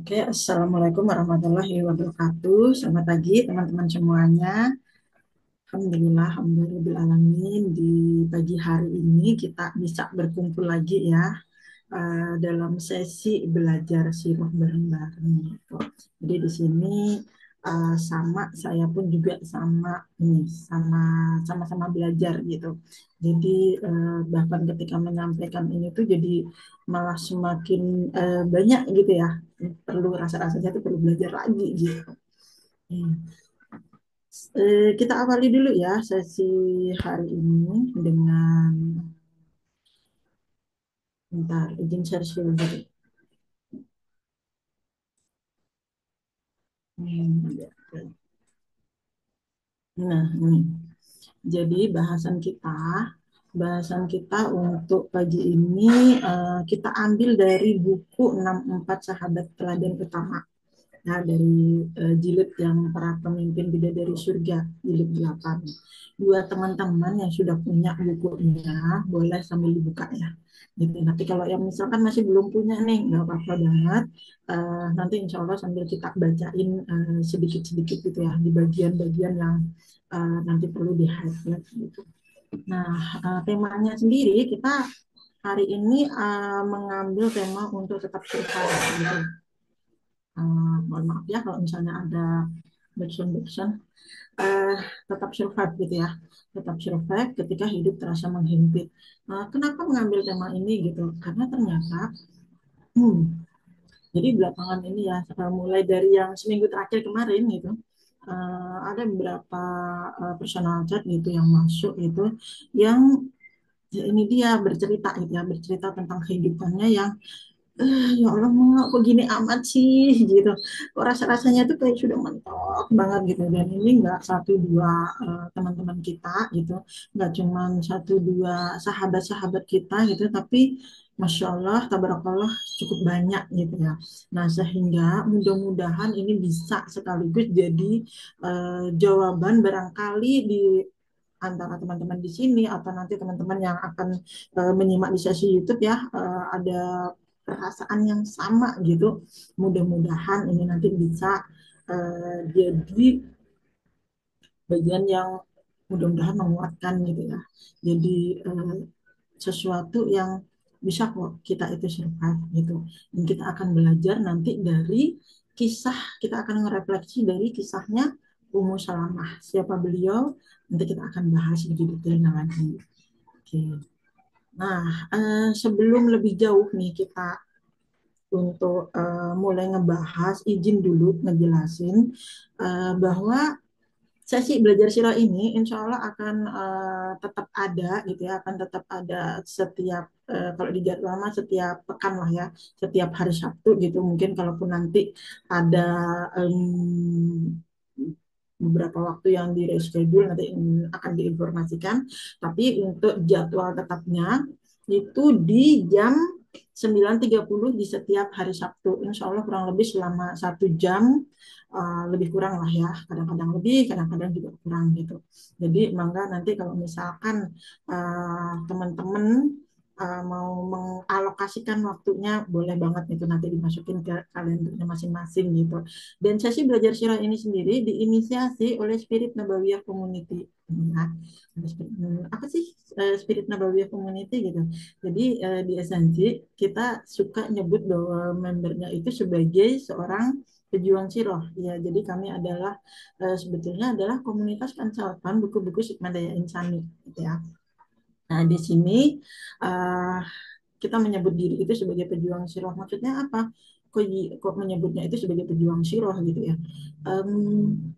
Oke, Assalamualaikum warahmatullahi wabarakatuh. Selamat pagi teman-teman semuanya. Alhamdulillah, alhamdulillahirobbilalamin. Di pagi hari ini kita bisa berkumpul lagi ya dalam sesi belajar sirah bareng-bareng gitu. Jadi di sini sama saya pun juga sama-sama belajar gitu. Jadi bahkan ketika menyampaikan ini tuh jadi malah semakin banyak gitu ya. Perlu rasa-rasanya tuh perlu belajar lagi gitu. Hmm. Kita awali dulu ya sesi hari ini dengan bentar izin share dulu. Ya. Nah, ini. Jadi bahasan kita untuk pagi ini kita ambil dari buku 64 Sahabat Teladan Utama. Ya, dari jilid yang para pemimpin bidadari surga, jilid 8. Dua teman-teman yang sudah punya bukunya, boleh sambil dibuka ya. Gitu. Nanti kalau yang misalkan masih belum punya nih, nggak apa-apa banget. Nanti insya Allah sambil kita bacain sedikit-sedikit gitu ya, di bagian-bagian yang nanti perlu di-highlight gitu. Nah, temanya sendiri kita hari ini mengambil tema untuk tetap survive gitu. Mohon maaf ya kalau misalnya ada backsound, eh, tetap survive gitu ya, tetap survive ketika hidup terasa menghimpit. Kenapa mengambil tema ini gitu? Karena ternyata, hmm, jadi belakangan ini ya, mulai dari yang seminggu terakhir kemarin gitu, ada beberapa personal chat gitu yang masuk gitu, yang ya ini dia bercerita gitu ya, bercerita tentang kehidupannya yang ya Allah kok gini amat sih gitu, kok rasa-rasanya tuh kayak sudah mentok banget gitu. Dan ini nggak satu dua teman-teman kita gitu, nggak cuman satu dua sahabat-sahabat kita gitu, tapi Masya Allah, tabarakallah cukup banyak gitu ya. Nah, sehingga mudah-mudahan ini bisa sekaligus jadi jawaban barangkali di antara teman-teman di sini atau nanti teman-teman yang akan menyimak di sesi YouTube ya, ada perasaan yang sama gitu. Mudah-mudahan ini nanti bisa jadi bagian yang mudah-mudahan menguatkan gitu ya. Jadi sesuatu yang bisa kok kita itu survive gitu. Dan kita akan belajar nanti dari kisah, kita akan merefleksi dari kisahnya Ummu Salamah. Siapa beliau? Nanti kita akan bahas lebih detailnya lagi. Oke. Nah, sebelum lebih jauh nih kita untuk mulai ngebahas, izin dulu ngejelasin bahwa sesi belajar sila ini insya Allah akan tetap ada gitu ya, akan tetap ada setiap kalau di jadwal mah setiap pekan lah ya, setiap hari Sabtu gitu. Mungkin kalaupun nanti ada beberapa waktu yang di reschedule nanti akan diinformasikan. Tapi untuk jadwal tetapnya itu di jam 9.30 di setiap hari Sabtu. Insya Allah kurang lebih selama 1 jam, lebih kurang lah ya. Kadang-kadang lebih, kadang-kadang juga kurang gitu. Jadi mangga nanti kalau misalkan teman-teman mau mengalokasikan waktunya, boleh banget itu nanti dimasukin ke kalendernya masing-masing gitu. Dan sesi belajar sirah ini sendiri diinisiasi oleh Spirit Nabawiyah Community. Nah, apa sih Spirit Nabawiyah Community gitu? Jadi di esensi kita suka nyebut bahwa membernya itu sebagai seorang pejuang siroh. Ya, jadi kami adalah sebetulnya adalah komunitas konsultan buku-buku Sukma Daya Insani, gitu ya. Nah, di sini uh, kita menyebut diri itu sebagai pejuang siroh. Maksudnya apa? Kok menyebutnya itu sebagai pejuang siroh gitu ya? Um,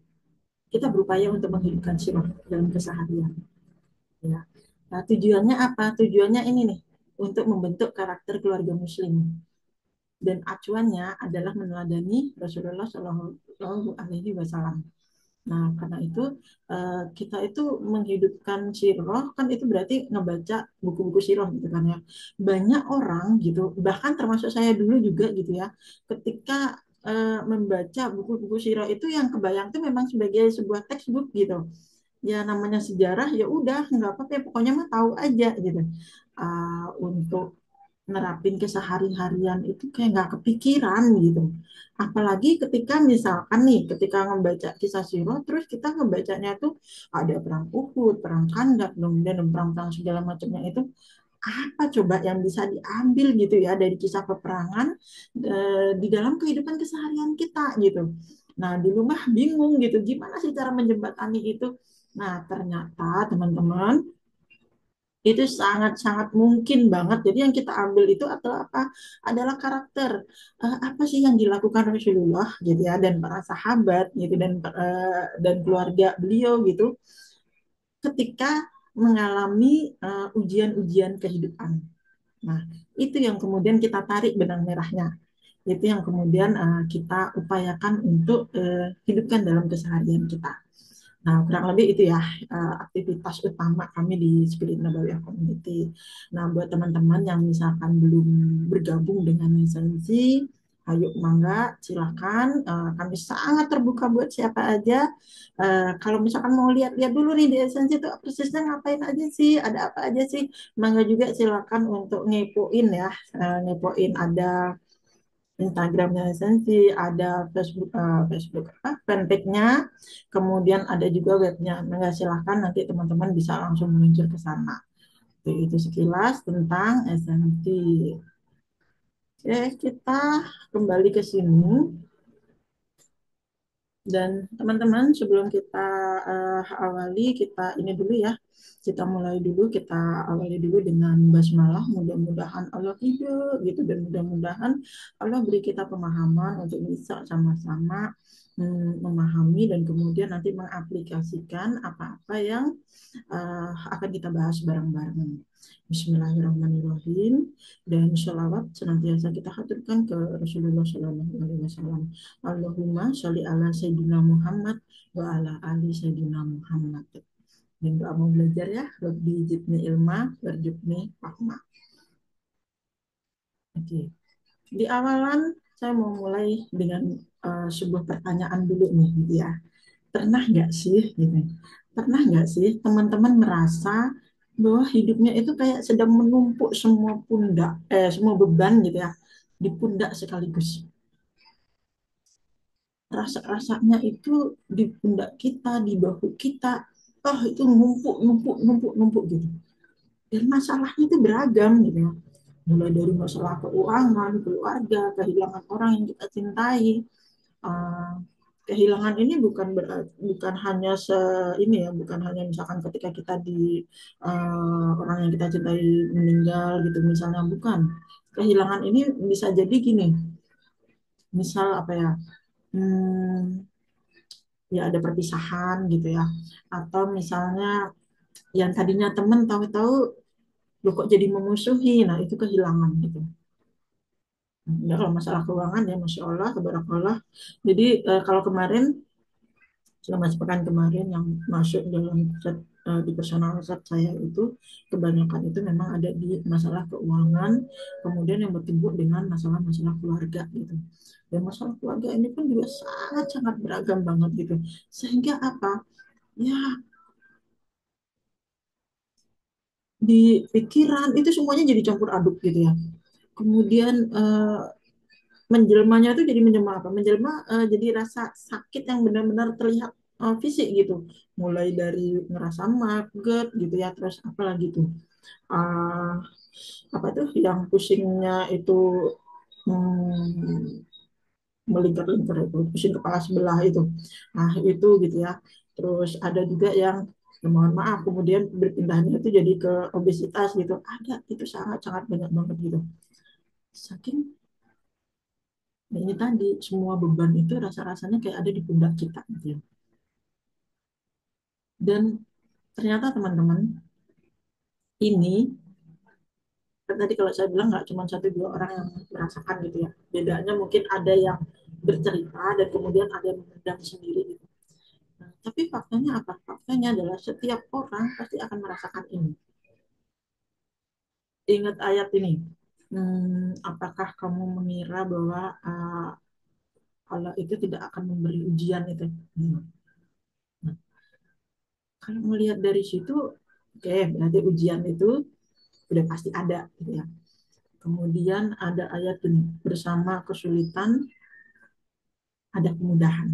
kita berupaya untuk menghidupkan siroh dalam keseharian. Ya. Nah, tujuannya apa? Tujuannya ini nih, untuk membentuk karakter keluarga Muslim. Dan acuannya adalah meneladani Rasulullah Shallallahu Alaihi Wasallam. Nah, karena itu kita itu menghidupkan siroh kan itu berarti ngebaca buku-buku siroh gitu kan ya. Banyak orang gitu, bahkan termasuk saya dulu juga gitu ya, ketika membaca buku-buku siroh itu yang kebayang tuh memang sebagai sebuah textbook gitu. Ya namanya sejarah ya udah nggak apa-apa ya, pokoknya mah tahu aja gitu. Untuk nerapin kesehari-harian itu kayak nggak kepikiran gitu. Apalagi ketika misalkan nih, ketika membaca kisah Sirah, terus kita ngebacanya tuh ada perang Uhud, perang Khandaq, kemudian perang-perang segala macamnya itu apa coba yang bisa diambil gitu ya dari kisah peperangan di dalam kehidupan keseharian kita gitu. Nah, di rumah bingung gitu, gimana sih cara menjembatani itu? Nah, ternyata teman-teman itu sangat-sangat mungkin banget. Jadi yang kita ambil itu adalah apa? Adalah karakter. Apa sih yang dilakukan Rasulullah gitu ya dan para sahabat gitu dan keluarga beliau gitu ketika mengalami ujian-ujian kehidupan. Nah, itu yang kemudian kita tarik benang merahnya. Itu yang kemudian kita upayakan untuk hidupkan dalam keseharian kita. Nah, kurang lebih itu ya aktivitas utama kami di Spirit Nabawiyah Community. Nah, buat teman-teman yang misalkan belum bergabung dengan esensi, ayo mangga, silakan. Kami sangat terbuka buat siapa aja. Kalau misalkan mau lihat-lihat dulu nih di esensi itu persisnya ngapain aja sih, ada apa aja sih, mangga juga silakan untuk ngepoin ya. Ngepoin ada Instagramnya Esensi, ada Facebook apa fanpage-nya, kemudian ada juga webnya. Nah, silahkan nanti teman-teman bisa langsung meluncur ke sana. Itu sekilas tentang Esensi. Oke, kita kembali ke sini. Dan teman-teman, sebelum kita awali, kita ini dulu ya. Kita mulai dulu, kita awali dulu dengan basmalah. Mudah-mudahan Allah ridho gitu dan mudah-mudahan Allah beri kita pemahaman untuk bisa sama-sama memahami dan kemudian nanti mengaplikasikan apa-apa yang akan kita bahas bareng-bareng. Bismillahirrahmanirrahim dan sholawat senantiasa kita haturkan ke Rasulullah Shallallahu Alaihi Wasallam. Allahumma sholli ala Sayyidina Muhammad wa ala ali Sayyidina Muhammad. Dan doa mau belajar ya, Rabbi jibni ilma, warjubni rahma. Oke, di awalan saya mau mulai dengan sebuah pertanyaan dulu nih, gitu ya. Pernah nggak sih, gitu? Pernah nggak sih teman-teman merasa bahwa hidupnya itu kayak sedang menumpuk semua pundak, semua beban gitu ya, di pundak sekaligus. Rasa-rasanya itu di pundak kita, di bahu kita, oh itu numpuk, numpuk, numpuk, numpuk gitu. Dan masalahnya itu beragam gitu ya. Mulai dari masalah keuangan, keluarga, kehilangan orang yang kita cintai. Uh, Kehilangan ini bukan hanya ini ya, bukan hanya misalkan ketika kita di orang yang kita cintai meninggal gitu misalnya, bukan. Kehilangan ini bisa jadi gini, misal apa ya? Hmm, ya ada perpisahan gitu ya, atau misalnya yang tadinya temen tahu-tahu lo kok jadi memusuhi, nah itu kehilangan gitu ya. Kalau masalah keuangan ya Masya Allah tabarakallah. Jadi kalau kemarin selama sepekan kemarin yang masuk dalam chat, di personal chat saya itu kebanyakan itu memang ada di masalah keuangan, kemudian yang bertumbuh dengan masalah-masalah keluarga gitu. Dan masalah keluarga ini pun juga sangat-sangat beragam banget gitu, sehingga apa ya, di pikiran itu semuanya jadi campur aduk gitu ya. Kemudian menjelmanya itu jadi menjelma apa? Menjelma jadi rasa sakit yang benar-benar terlihat fisik gitu. Mulai dari ngerasa maget gitu ya, terus apa lagi tuh? Uh, apa tuh yang pusingnya itu hmm, melingkar-lingkar itu, pusing kepala sebelah itu. Nah, itu gitu ya. Terus ada juga yang ya mohon maaf kemudian berpindahnya itu jadi ke obesitas gitu. Ada itu sangat-sangat banyak banget gitu. Saking nah ini tadi semua beban itu rasa-rasanya kayak ada di pundak kita gitu ya. Dan ternyata teman-teman ini kan tadi kalau saya bilang nggak cuma satu dua orang yang merasakan gitu ya. Bedanya mungkin ada yang bercerita dan kemudian ada yang memendam sendiri gitu. Nah, tapi faktanya apa? Faktanya adalah setiap orang pasti akan merasakan ini. Ingat ayat ini. Apakah kamu mengira bahwa Allah itu tidak akan memberi ujian itu? Nah, kalau melihat dari situ, oke, berarti ujian itu udah pasti ada, gitu ya. Kemudian ada ayat ini, bersama kesulitan ada kemudahan.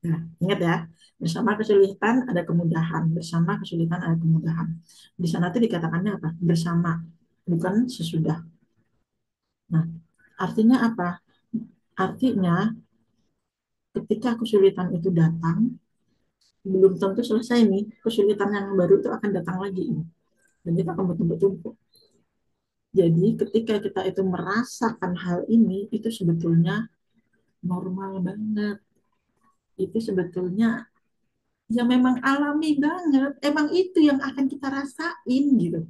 Nah, ingat ya, bersama kesulitan ada kemudahan, bersama kesulitan ada kemudahan. Di sana tuh dikatakannya apa? Bersama, bukan sesudah. Nah, artinya apa? Artinya ketika kesulitan itu datang, belum tentu selesai nih, kesulitan yang baru itu akan datang lagi. Dan kita akan bertumpuk-tumpuk. Jadi ketika kita itu merasakan hal ini, itu sebetulnya normal banget. Itu sebetulnya ya memang alami banget. Emang itu yang akan kita rasain gitu.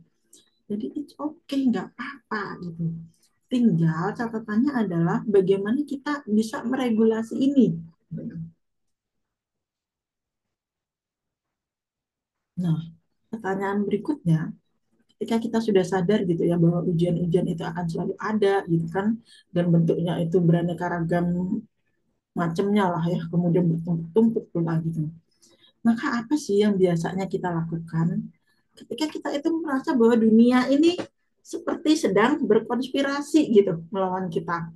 Jadi it's okay, nggak apa-apa gitu. Tinggal catatannya adalah bagaimana kita bisa meregulasi ini. Nah, pertanyaan berikutnya, ketika kita sudah sadar gitu ya bahwa ujian-ujian itu akan selalu ada gitu kan, dan bentuknya itu beraneka ragam macamnya lah ya, kemudian bertumpuk-tumpuk pula gitu. Maka apa sih yang biasanya kita lakukan ketika kita itu merasa bahwa dunia ini seperti sedang berkonspirasi gitu melawan kita?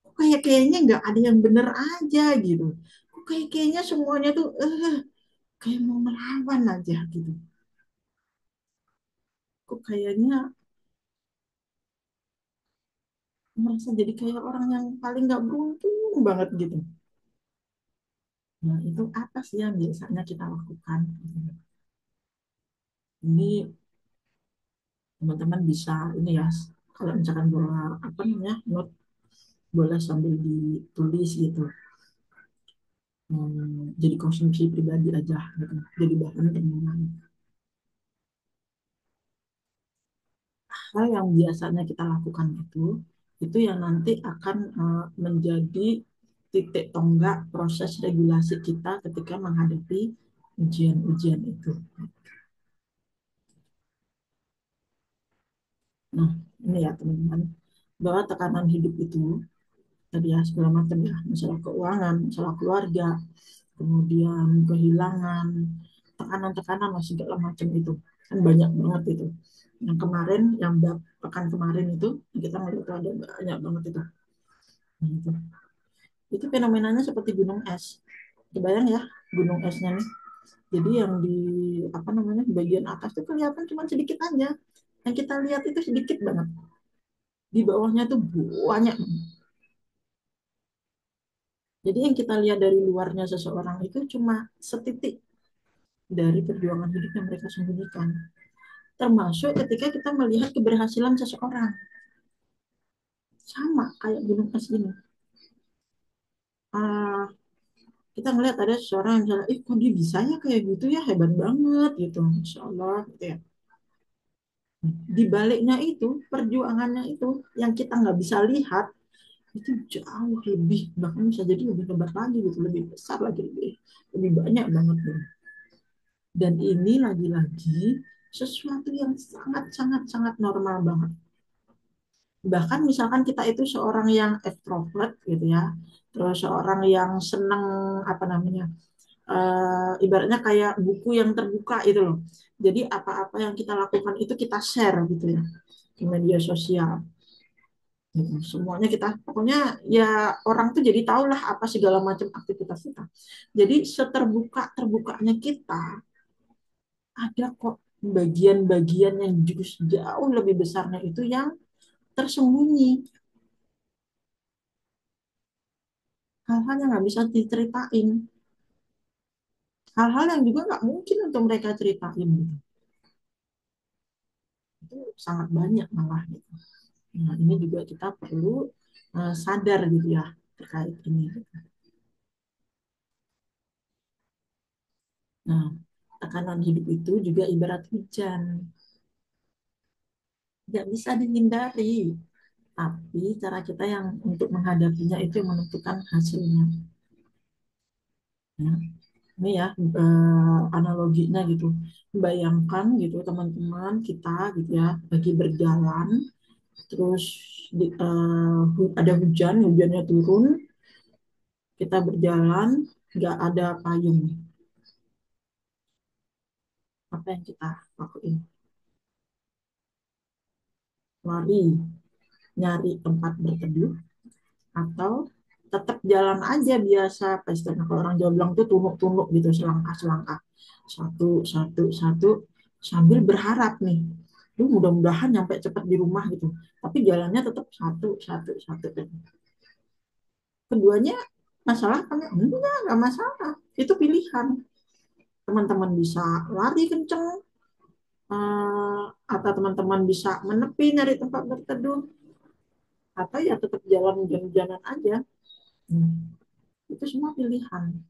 Kok kayaknya nggak ada yang bener aja gitu. Kok kayaknya semuanya tuh kayak mau melawan aja gitu. Kok kayaknya merasa jadi kayak orang yang paling nggak beruntung banget gitu. Nah, itu apa sih yang biasanya kita lakukan? Ini teman-teman bisa ini ya, kalau misalkan bola apa namanya, note boleh sambil ditulis gitu. Jadi konsumsi pribadi aja gitu. Jadi bahan renungan. Hal yang biasanya kita lakukan itu yang nanti akan menjadi titik tonggak proses regulasi kita ketika menghadapi ujian-ujian itu. Nah, ini ya teman-teman, bahwa tekanan hidup itu tadi ya segala macam ya, masalah keuangan, masalah keluarga, kemudian kehilangan, tekanan-tekanan lah segala macam itu kan banyak banget itu. Yang kemarin, yang pekan kemarin itu kita melihat ada banyak banget itu. Nah, itu fenomenanya seperti gunung es. Kebayang ya gunung esnya nih. Jadi yang di apa namanya di bagian atas tuh kelihatan cuma sedikit aja. Yang kita lihat itu sedikit banget. Di bawahnya tuh banyak. Jadi yang kita lihat dari luarnya seseorang itu cuma setitik dari perjuangan hidup yang mereka sembunyikan. Termasuk ketika kita melihat keberhasilan seseorang. Sama kayak gunung es ini. Ah, kita ngelihat ada seseorang yang misalnya, kok dia bisa ya kayak gitu ya, hebat banget gitu. Insya Allah gitu ya. Di baliknya itu, perjuangannya itu, yang kita nggak bisa lihat, itu jauh lebih, bahkan bisa jadi lebih hebat lagi gitu, lebih besar lagi, lebih banyak banget. Gitu. Dan ini lagi-lagi sesuatu yang sangat-sangat-sangat normal banget. Bahkan misalkan kita itu seorang yang extrovert gitu ya, terus seorang yang senang apa namanya, ibaratnya kayak buku yang terbuka itu loh. Jadi apa-apa yang kita lakukan itu kita share gitu ya di media sosial. Gitu. Semuanya kita pokoknya ya orang tuh jadi tahu lah apa segala macam aktivitas kita. Jadi seterbuka terbukanya kita ada kok bagian-bagian yang jauh lebih besarnya itu yang tersembunyi, hal-hal yang nggak bisa diceritain, hal-hal yang juga nggak mungkin untuk mereka ceritain gitu. Itu sangat banyak malah gitu. Nah, ini juga kita perlu sadar gitu ya terkait ini. Nah, tekanan hidup itu juga ibarat hujan, nggak bisa dihindari. Tapi cara kita yang untuk menghadapinya itu yang menentukan hasilnya. Ya. Ini ya analoginya gitu. Bayangkan gitu teman-teman kita gitu ya lagi berjalan, terus ada hujan, hujannya turun, kita berjalan, nggak ada payung. Apa yang kita lakuin? Lari. nyari tempat berteduh atau tetap jalan aja biasa. Pas istilahnya kalau orang Jawa bilang tuh tunuk-tunuk gitu, selangkah-selangkah. Satu, satu, satu, sambil berharap nih. Lu mudah-mudahan nyampe cepat di rumah gitu. Tapi jalannya tetap satu, satu, satu. Keduanya masalah kan? Enggak masalah. Itu pilihan. Teman-teman bisa lari kenceng, atau teman-teman bisa menepi nyari tempat berteduh, atau ya tetap jalan jalan aja. Hmm. Itu semua pilihan.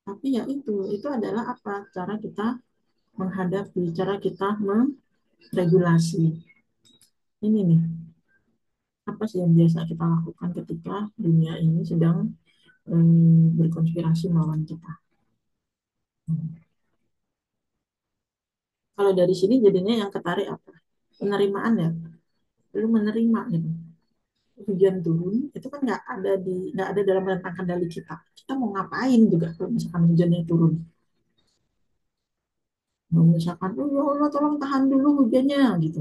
Tapi ya itu adalah apa? Cara kita menghadapi, cara kita meregulasi. Ini nih, apa sih yang biasa kita lakukan ketika dunia ini sedang berkonspirasi melawan kita. Hmm. Kalau dari sini jadinya yang ketarik apa? Penerimaan ya. Lu menerima gitu. Hujan turun itu kan nggak ada dalam rentang kendali kita. Kita mau ngapain juga kalau misalkan hujannya turun. Mau misalkan, oh ya Allah tolong tahan dulu hujannya gitu.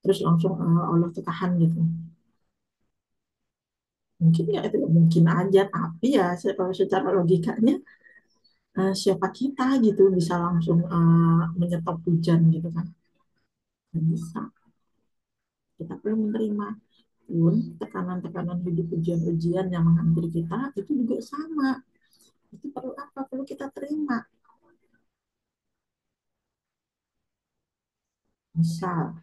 Terus langsung Allah tuh tahan gitu. Mungkin ya itu mungkin aja, tapi ya kalau secara logikanya siapa kita gitu bisa langsung menyetop hujan gitu kan. Nggak bisa. Kita perlu menerima pun tekanan-tekanan hidup, ujian-ujian yang menghampiri kita itu juga sama. Itu perlu apa? Perlu kita terima. Misal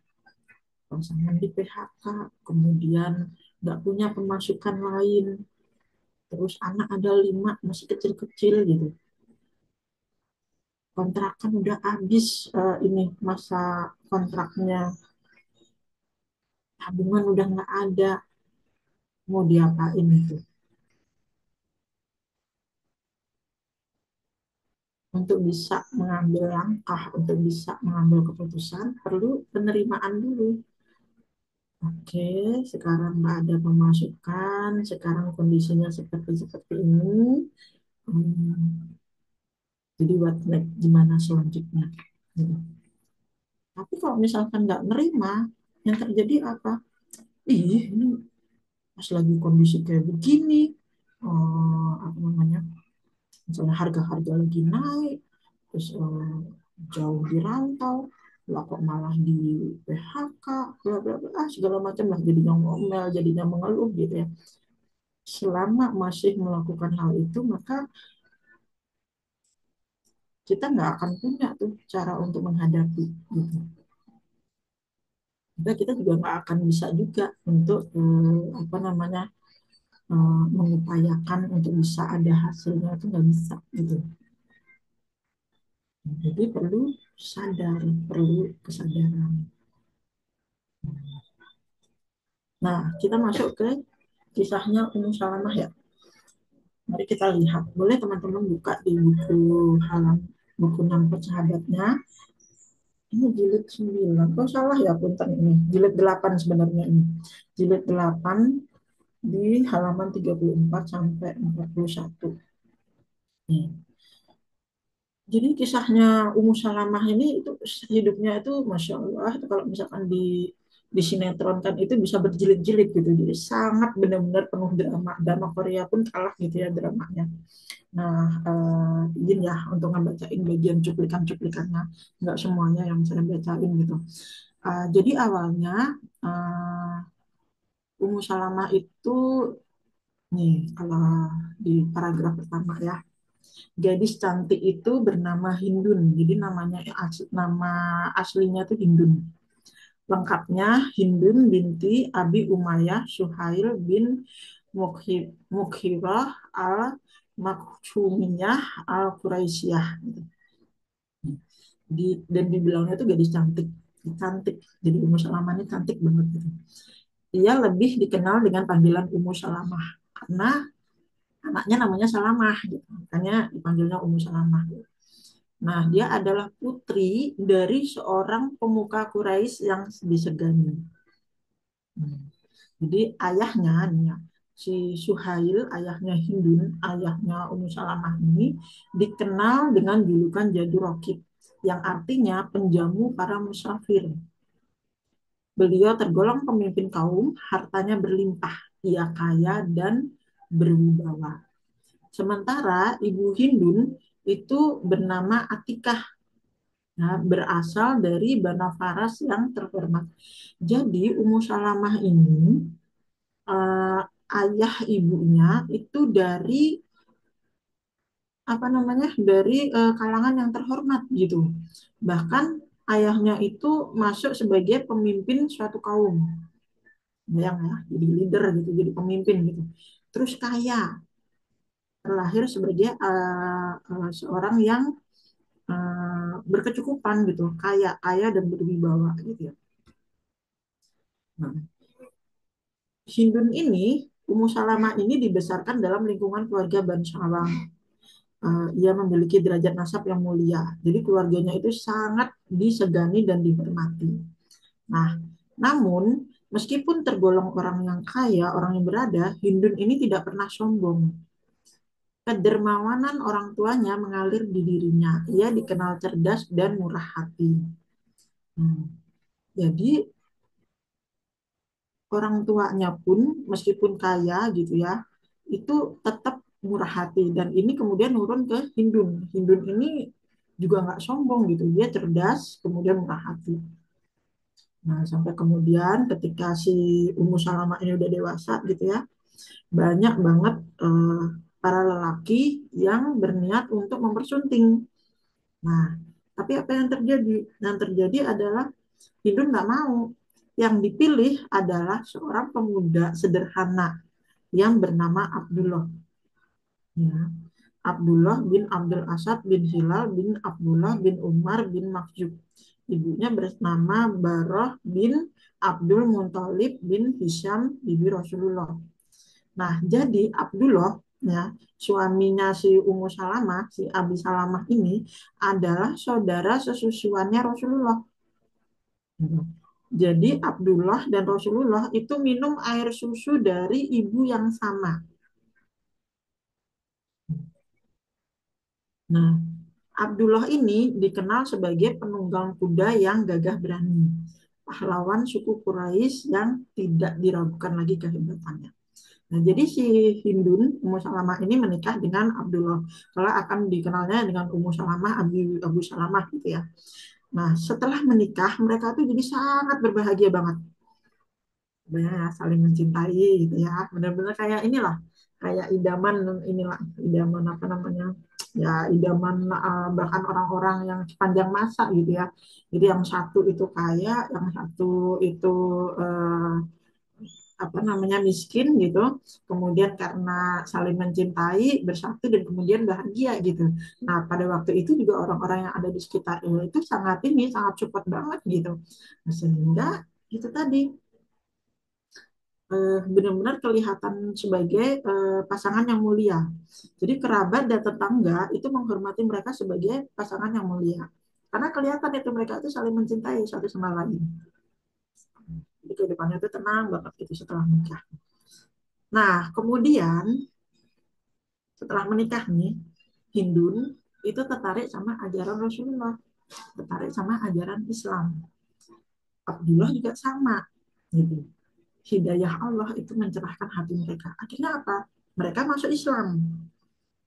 pasangan di PHK, kemudian nggak punya pemasukan lain, terus anak ada 5 masih kecil-kecil gitu, kontrakan udah habis, ini masa kontraknya, tabungan udah nggak ada, mau diapain itu? Untuk bisa mengambil langkah, untuk bisa mengambil keputusan, perlu penerimaan dulu. Oke, sekarang nggak ada pemasukan, sekarang kondisinya seperti seperti ini. Hmm, jadi what next, gimana selanjutnya? Gitu. Tapi kalau misalkan nggak nerima, yang terjadi apa? Ih, ini pas lagi kondisi kayak begini, apa namanya? Misalnya harga-harga lagi naik, terus jauh di rantau, lah kok malah di PHK, bla bla bla, segala macam lah, jadinya ngomel, jadinya mengeluh gitu ya. Selama masih melakukan hal itu, maka kita nggak akan punya tuh cara untuk menghadapi gitu. Kita juga nggak akan bisa juga untuk apa namanya, mengupayakan untuk bisa ada hasilnya, itu nggak bisa gitu. Jadi perlu sadar, perlu kesadaran. Nah, kita masuk ke kisahnya Ummu Salamah ya. Mari kita lihat. Boleh teman-teman buka di buku buku 6 persahabatnya. Ini jilid 9. Oh salah ya punten ini. Jilid 8 sebenarnya ini. Jilid 8 di halaman 34 sampai 41. Nih. Jadi kisahnya Ummu Salamah ini itu hidupnya itu Masya Allah, itu kalau misalkan di sinetron kan itu bisa berjilid-jilid gitu. Jadi sangat benar-benar penuh drama. Drama Korea pun kalah gitu ya dramanya. Nah, izin ya untuk ngebacain bagian cuplikan-cuplikannya. Nggak semuanya yang saya bacain gitu. Jadi awalnya Ummu Salamah itu nih kalau di paragraf pertama ya. Gadis cantik itu bernama Hindun. Jadi nama aslinya itu Hindun. Lengkapnya Hindun binti Abi Umayyah Suhail bin Mukhirah al Makhzumiyah al Quraisyah. Dan dibilangnya itu gadis cantik, cantik. Jadi Ummu Salamah ini cantik banget gitu. Ia lebih dikenal dengan panggilan Ummu Salamah karena anaknya namanya Salamah gitu. Makanya dipanggilnya Ummu Salamah. Nah, dia adalah putri dari seorang pemuka Quraisy yang disegani. Hmm. Jadi ayahnya nih ya, si Suhail, ayahnya Hindun, ayahnya Ummu Salamah ini dikenal dengan julukan Jadu Rokib. yang artinya penjamu para musafir. Beliau tergolong pemimpin kaum, hartanya berlimpah, ia kaya dan berwibawa. Sementara Ibu Hindun itu bernama Atikah, ya, berasal dari Bana Faras yang terhormat. Jadi Ummu Salamah ini eh, ayah ibunya itu dari apa namanya dari kalangan yang terhormat gitu. Bahkan ayahnya itu masuk sebagai pemimpin suatu kaum, bayang ya, jadi leader gitu, jadi pemimpin gitu. Terus kaya, terlahir sebagai seorang yang berkecukupan gitu, kaya, kaya dan berwibawa gitu ya. Nah, Hindun ini, Ummu Salamah ini dibesarkan dalam lingkungan keluarga Bani Sawang. Ia memiliki derajat nasab yang mulia. Jadi keluarganya itu sangat disegani dan dihormati. Nah, namun meskipun tergolong orang yang kaya, orang yang berada, Hindun ini tidak pernah sombong. Kedermawanan orang tuanya mengalir di dirinya. Ia dikenal cerdas dan murah hati. Hmm. Jadi orang tuanya pun meskipun kaya gitu ya, itu tetap murah hati. Dan ini kemudian nurun ke Hindun. Hindun ini juga nggak sombong gitu, dia cerdas, kemudian murah hati. Nah, sampai kemudian ketika si Ummu Salamah ini udah dewasa gitu ya, banyak banget para lelaki yang berniat untuk mempersunting. Nah, tapi apa yang terjadi? Yang terjadi adalah Hindun nggak mau. Yang dipilih adalah seorang pemuda sederhana yang bernama Abdullah. Ya. Abdullah bin Abdul Asad bin Hilal bin Abdullah bin Umar bin Makjub. Ibunya bernama Baroh bin Abdul Muthalib bin Hisham bibi Rasulullah. Nah, jadi Abdullah ya, suaminya si Ummu Salamah, si Abi Salamah ini adalah saudara sesusuannya Rasulullah. Jadi Abdullah dan Rasulullah itu minum air susu dari ibu yang sama. Nah, Abdullah ini dikenal sebagai penunggang kuda yang gagah berani, pahlawan suku Quraisy yang tidak diragukan lagi kehebatannya. Nah, jadi si Hindun, Ummu Salamah ini menikah dengan Abdullah. Kalau akan dikenalnya dengan Ummu Salamah, Abu Salamah gitu ya. Nah, setelah menikah, mereka tuh jadi sangat berbahagia banget. Ya, saling mencintai gitu ya. Benar-benar kayak inilah, kayak idaman inilah, idaman apa namanya? Ya, idaman bahkan orang-orang yang sepanjang masa gitu ya. Jadi yang satu itu kaya, yang satu itu eh, apa namanya miskin gitu. Kemudian karena saling mencintai, bersatu dan kemudian bahagia gitu. Nah, pada waktu itu juga orang-orang yang ada di sekitar itu sangat ini sangat support banget gitu. Nah, sehingga itu tadi benar-benar kelihatan sebagai pasangan yang mulia. Jadi kerabat dan tetangga itu menghormati mereka sebagai pasangan yang mulia. Karena kelihatan itu mereka itu saling mencintai satu sama lain. Jadi kehidupannya itu tenang banget gitu setelah menikah. Nah, kemudian setelah menikah nih, Hindun itu tertarik sama ajaran Rasulullah, tertarik sama ajaran Islam. Abdullah juga sama, gitu. Hidayah Allah itu mencerahkan hati mereka. Akhirnya apa? Mereka masuk Islam,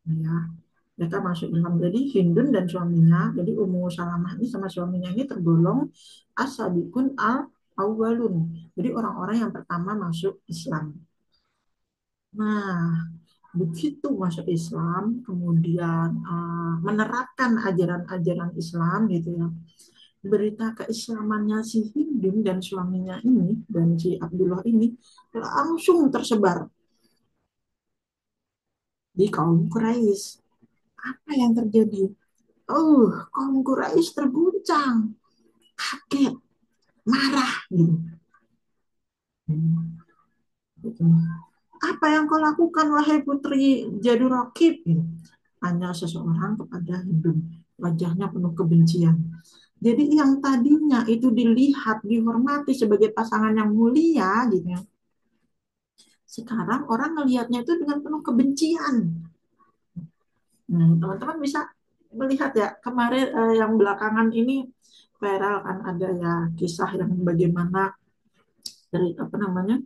ya. Mereka masuk Islam. Jadi Hindun dan suaminya, jadi Ummu Salamah ini sama suaminya ini tergolong as-sabiqun al-awwalun. Jadi orang-orang yang pertama masuk Islam. Nah, begitu masuk Islam, kemudian menerapkan ajaran-ajaran Islam gitu ya. Berita keislamannya si Hindun dan suaminya ini dan si Abdullah ini langsung tersebar di kaum Quraisy. Apa yang terjadi? Kaum Quraisy terguncang, kaget, marah gitu. Gitu. Apa yang kau lakukan wahai putri Jaduraqib? Gitu. Tanya seseorang kepada Hindun. Wajahnya penuh kebencian. Jadi yang tadinya itu dilihat, dihormati sebagai pasangan yang mulia gitu ya. Sekarang orang melihatnya itu dengan penuh kebencian. Nah, teman-teman bisa melihat ya kemarin yang belakangan ini viral kan ada ya kisah yang bagaimana dari apa namanya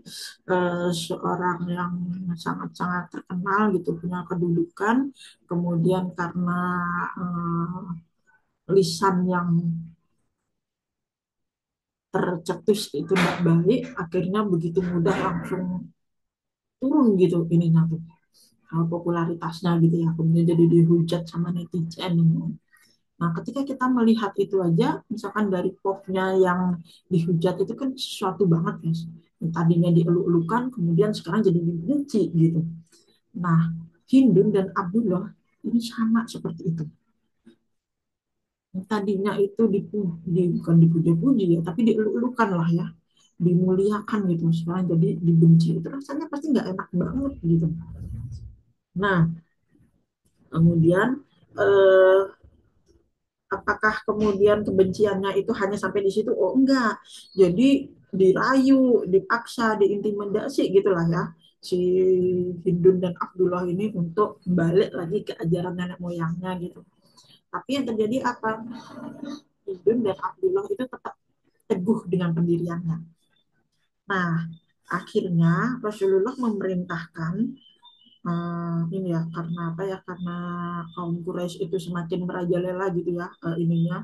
seorang yang sangat-sangat terkenal gitu punya kedudukan kemudian karena eh, lisan yang tercetus itu tidak baik akhirnya begitu mudah langsung turun gitu ininya tuh popularitasnya gitu ya kemudian jadi dihujat sama netizen. Nah, ketika kita melihat itu aja, misalkan dari popnya yang dihujat itu kan sesuatu banget ya. Yang tadinya dieluk-elukan, kemudian sekarang jadi dibenci gitu. Nah, Hindun dan Abdullah ini sama seperti itu. Yang tadinya itu bukan dipuja-puji ya, tapi dieluk-elukan lah ya. Dimuliakan gitu. Sekarang jadi dibenci. Itu rasanya pasti nggak enak banget gitu. Nah, kemudian eh, apakah kemudian kebenciannya itu hanya sampai di situ? Oh enggak. Jadi dirayu, dipaksa, diintimidasi gitulah ya si Hindun dan Abdullah ini untuk balik lagi ke ajaran nenek moyangnya gitu. Tapi yang terjadi apa? Hindun dan Abdullah itu tetap teguh dengan pendiriannya. Nah, akhirnya Rasulullah memerintahkan ini ya karena apa ya karena kaum Quraisy itu semakin merajalela gitu ya ininya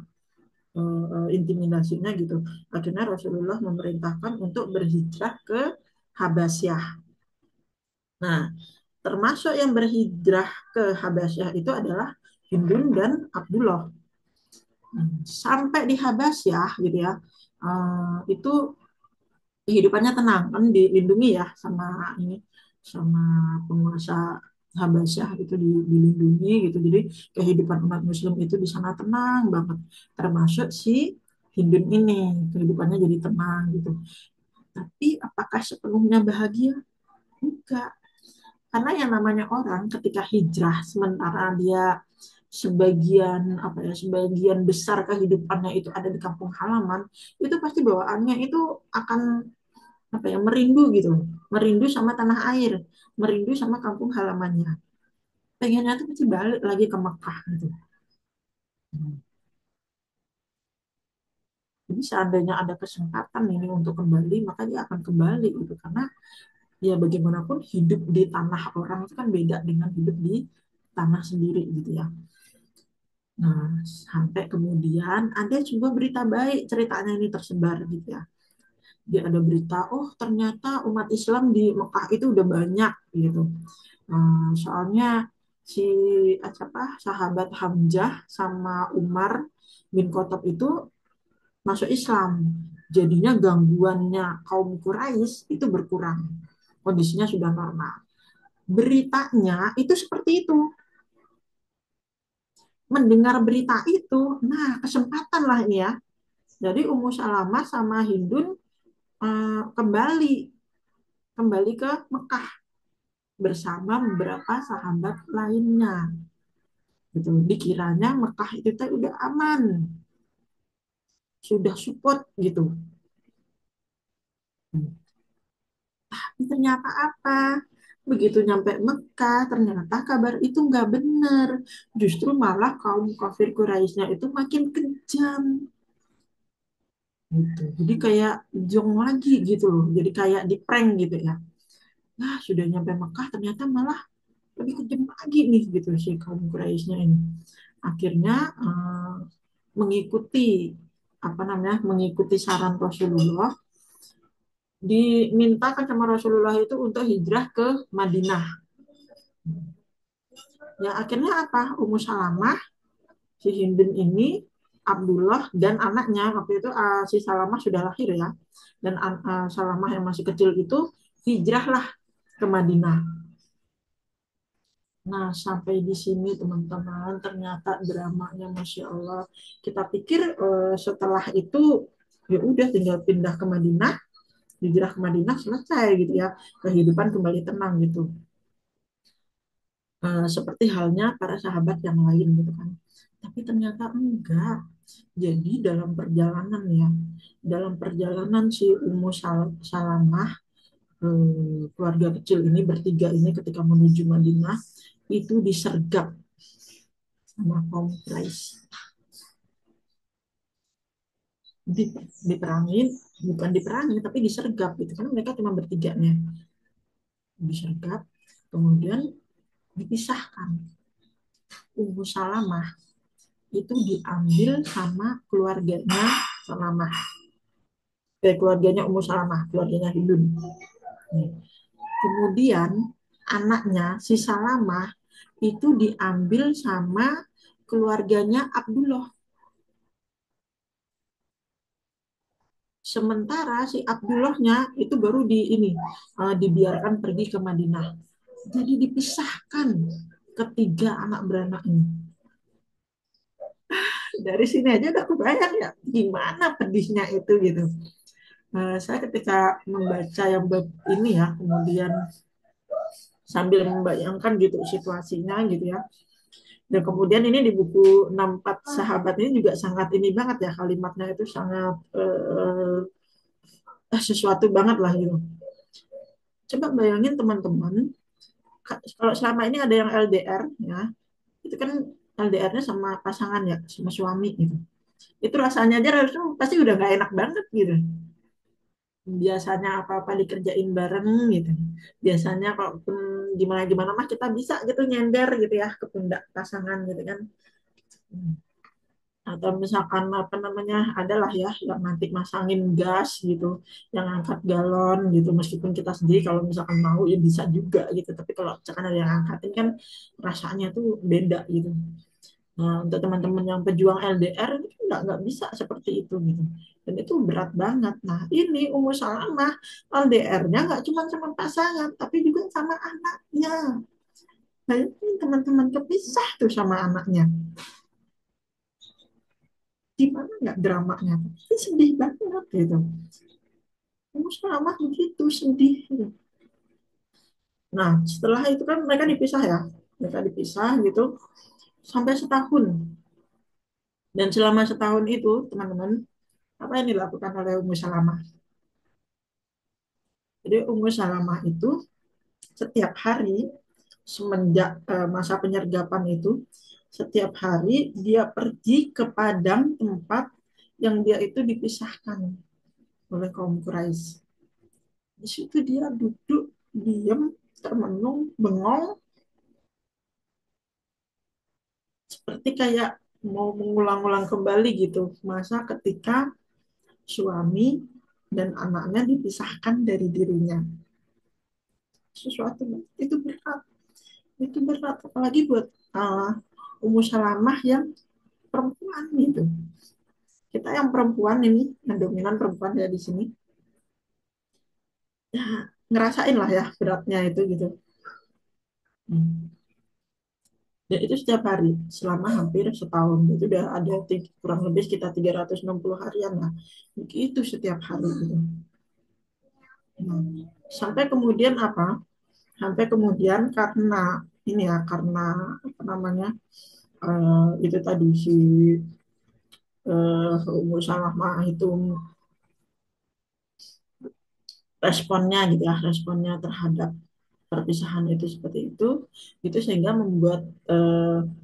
intimidasinya gitu. Akhirnya Rasulullah memerintahkan untuk berhijrah ke Habasyah. Nah, termasuk yang berhijrah ke Habasyah itu adalah Hindun dan Abdullah. Sampai di Habasyah gitu ya, itu kehidupannya tenang kan dilindungi ya sama ini sama penguasa Habasyah itu dilindungi gitu. Jadi kehidupan umat Muslim itu di sana tenang banget. Termasuk si Hindun ini kehidupannya jadi tenang gitu. Tapi apakah sepenuhnya bahagia? Enggak. Karena yang namanya orang ketika hijrah sementara dia sebagian besar kehidupannya itu ada di kampung halaman, itu pasti bawaannya itu akan apa ya merindu gitu, merindu sama tanah air, merindu sama kampung halamannya. Pengennya tuh pasti balik lagi ke Mekah gitu. Jadi seandainya ada kesempatan ini untuk kembali, maka dia akan kembali gitu karena ya bagaimanapun hidup di tanah orang itu kan beda dengan hidup di tanah sendiri gitu ya. Nah, sampai kemudian ada sebuah berita baik ceritanya ini tersebar gitu ya. Dia ada berita, oh ternyata umat Islam di Mekah itu udah banyak gitu. Soalnya si siapa sahabat Hamzah sama Umar bin Khattab itu masuk Islam. Jadinya gangguannya kaum Quraisy itu berkurang. Kondisinya sudah normal. Beritanya itu seperti itu. Mendengar berita itu, nah kesempatan lah ini ya. Jadi Ummu Salamah sama Hindun kembali kembali ke Mekah bersama beberapa sahabat lainnya. Gitu. Dikiranya Mekah itu teh udah aman, sudah support gitu. Tapi ternyata apa? Begitu nyampe Mekah, ternyata kabar itu nggak benar. Justru malah kaum kafir Quraisynya itu makin kejam. Gitu. Jadi kayak jong lagi gitu loh. Jadi kayak di prank gitu ya. Nah, sudah nyampe Mekah ternyata malah lebih kejam lagi nih gitu si kaum Quraisynya ini. Akhirnya mengikuti apa namanya? Mengikuti saran Rasulullah dimintakan sama Rasulullah itu untuk hijrah ke Madinah. Ya akhirnya apa? Ummu Salamah, si Hindun ini, Abdullah dan anaknya waktu itu si Salamah sudah lahir ya, dan Salamah yang masih kecil itu hijrahlah ke Madinah. Nah sampai di sini teman-teman ternyata dramanya Masya Allah. Kita pikir setelah itu ya udah tinggal pindah ke Madinah, hijrah ke Madinah selesai gitu ya, kehidupan kembali tenang gitu. Seperti halnya para sahabat yang lain gitu kan. Tapi ternyata enggak. Jadi dalam perjalanan si Salamah, keluarga kecil ini bertiga ini ketika menuju Madinah itu disergap sama kaum Quraisy. Diperangin, bukan diperangin tapi disergap gitu kan, mereka cuma bertiga nih, disergap, kemudian dipisahkan. Ummu Salamah itu diambil sama keluarganya Salamah, keluarganya Ummu Salamah, keluarganya Hindun. Kemudian anaknya si Salamah itu diambil sama keluarganya Abdullah. Sementara si Abdullahnya itu baru dibiarkan pergi ke Madinah. Jadi dipisahkan ketiga anak beranak ini. Dari sini aja udah kebayang ya gimana pedihnya itu gitu. Saya ketika membaca yang bab ini ya, kemudian sambil membayangkan gitu situasinya gitu ya. Dan kemudian ini di buku 64 sahabat ini juga sangat ini banget ya, kalimatnya itu sangat sesuatu banget lah gitu. Coba bayangin teman-teman, kalau selama ini ada yang LDR ya, itu kan LDR-nya sama pasangan ya, sama suami gitu. Itu rasanya aja harusnya pasti udah gak enak banget gitu. Biasanya apa-apa dikerjain bareng gitu. Biasanya kalau gimana gimana mah kita bisa gitu nyender gitu ya ke pundak pasangan gitu kan. Atau misalkan apa namanya, adalah ya yang nanti masangin gas gitu, yang angkat galon gitu, meskipun kita sendiri kalau misalkan mau ya bisa juga gitu, tapi kalau misalkan ada yang angkatin kan rasanya tuh beda gitu. Nah, untuk teman-teman yang pejuang LDR itu nggak bisa seperti itu gitu, dan itu berat banget. Nah, ini Ummu Salamah LDR-nya nggak cuma sama pasangan tapi juga sama anaknya. Nah, ini teman-teman kepisah tuh sama anaknya, gimana nggak dramanya, ini sedih banget gitu. Kamu selama begitu sedih gitu. Nah, setelah itu kan mereka dipisah ya, mereka dipisah gitu sampai setahun. Dan selama setahun itu teman-teman, apa yang dilakukan oleh Ummu Salamah? Jadi Ummu Salamah itu setiap hari semenjak masa penyergapan itu, setiap hari dia pergi ke padang tempat yang dia itu dipisahkan oleh kaum Quraisy. Di situ dia duduk diam, termenung, bengong, seperti kayak mau mengulang-ulang kembali gitu masa ketika suami dan anaknya dipisahkan dari dirinya. Sesuatu itu berat apalagi buat Ummu Salamah yang perempuan gitu. Kita yang perempuan ini, yang dominan perempuan ya di sini, ya ngerasain lah ya beratnya itu gitu. Hmm. Dan itu setiap hari selama hampir setahun. Itu udah ada kurang lebih sekitar 360 harian lah. Begitu setiap hari gitu. Nah, sampai kemudian apa? Sampai kemudian karena ini ya, karena apa namanya, itu tadi si Ummu Salamah itu responnya gitu ya, responnya terhadap perpisahan itu seperti itu sehingga membuat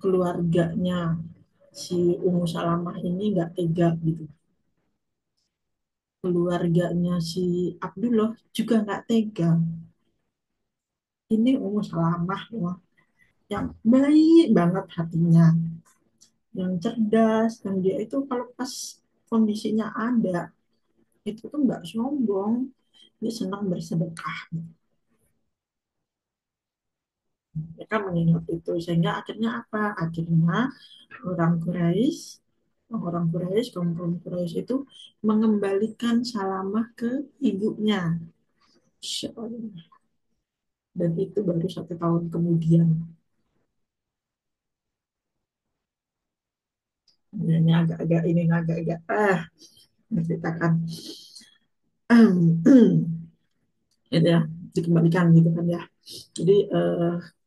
keluarganya si Ummu Salamah ini nggak tega gitu. Keluarganya si Abdullah juga nggak tega. Ini Ummu Salamah ya, yang baik banget hatinya, yang cerdas, dan dia itu kalau pas kondisinya ada itu tuh nggak sombong, dia senang bersedekah. Mereka mengingat itu sehingga akhirnya apa? Akhirnya orang Quraisy orang Quraisy, kaum Quraisy itu mengembalikan Salamah ke ibunya. Dan itu baru 1 tahun kemudian. Ini agak-agak ini agak-agak menceritakan itu ya, dikembalikan gitu kan ya. Jadi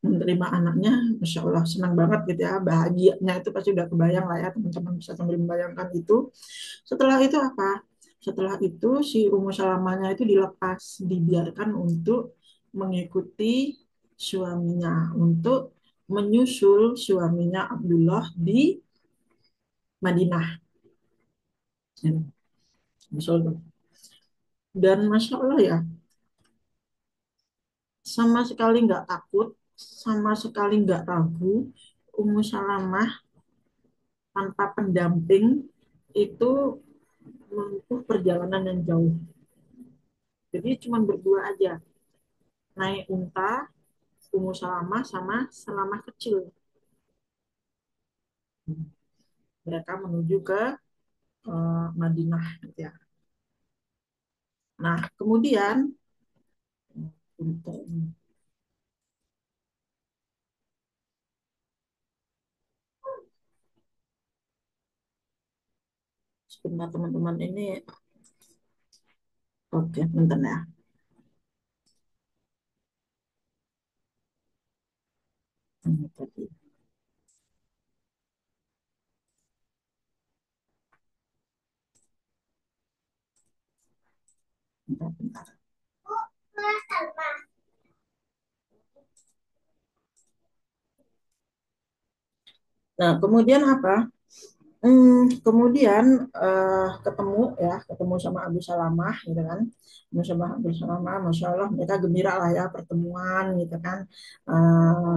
menerima anaknya, Masya Allah senang banget gitu ya, bahagianya itu pasti udah kebayang lah ya, teman-teman bisa sambil membayangkan itu. Setelah itu apa? Setelah itu si Ummu Salamahnya itu dilepas, dibiarkan untuk mengikuti suaminya untuk menyusul suaminya Abdullah di Madinah. Ya, menyusul tuh. Dan Masya Allah ya, sama sekali nggak takut, sama sekali nggak ragu, Ummu Salamah tanpa pendamping itu menempuh perjalanan yang jauh. Jadi cuma berdua aja, naik unta, Ummu Salamah sama Salamah kecil. Mereka menuju ke Madinah, gitu ya. Nah, kemudian untuk sebentar teman-teman ini, oke, bentar ya. Ini tadi, bentar, bentar. Nah, kemudian apa? Kemudian ketemu sama Abu Salamah, gitu kan? Ketemu sama Abu Salamah, masya Allah, mereka gembira lah ya pertemuan, gitu kan?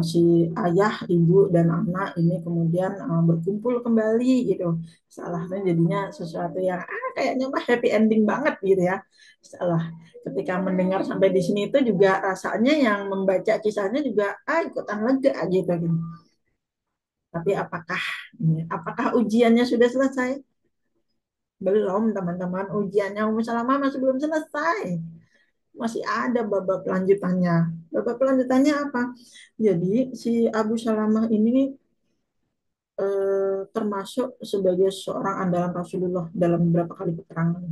Si ayah, ibu dan anak ini kemudian berkumpul kembali, gitu. Salahnya jadinya sesuatu yang kayaknya mah happy ending banget, gitu ya. Salah. Ketika mendengar sampai di sini itu juga rasanya yang membaca kisahnya juga ikutan lega, gitu. Tapi apakah ujiannya sudah selesai? Belum, teman-teman. Ujiannya Ummu Salamah masih belum selesai. Masih ada babak lanjutannya. Babak lanjutannya apa? Jadi si Abu Salamah ini termasuk sebagai seorang andalan Rasulullah dalam beberapa kali peperangan.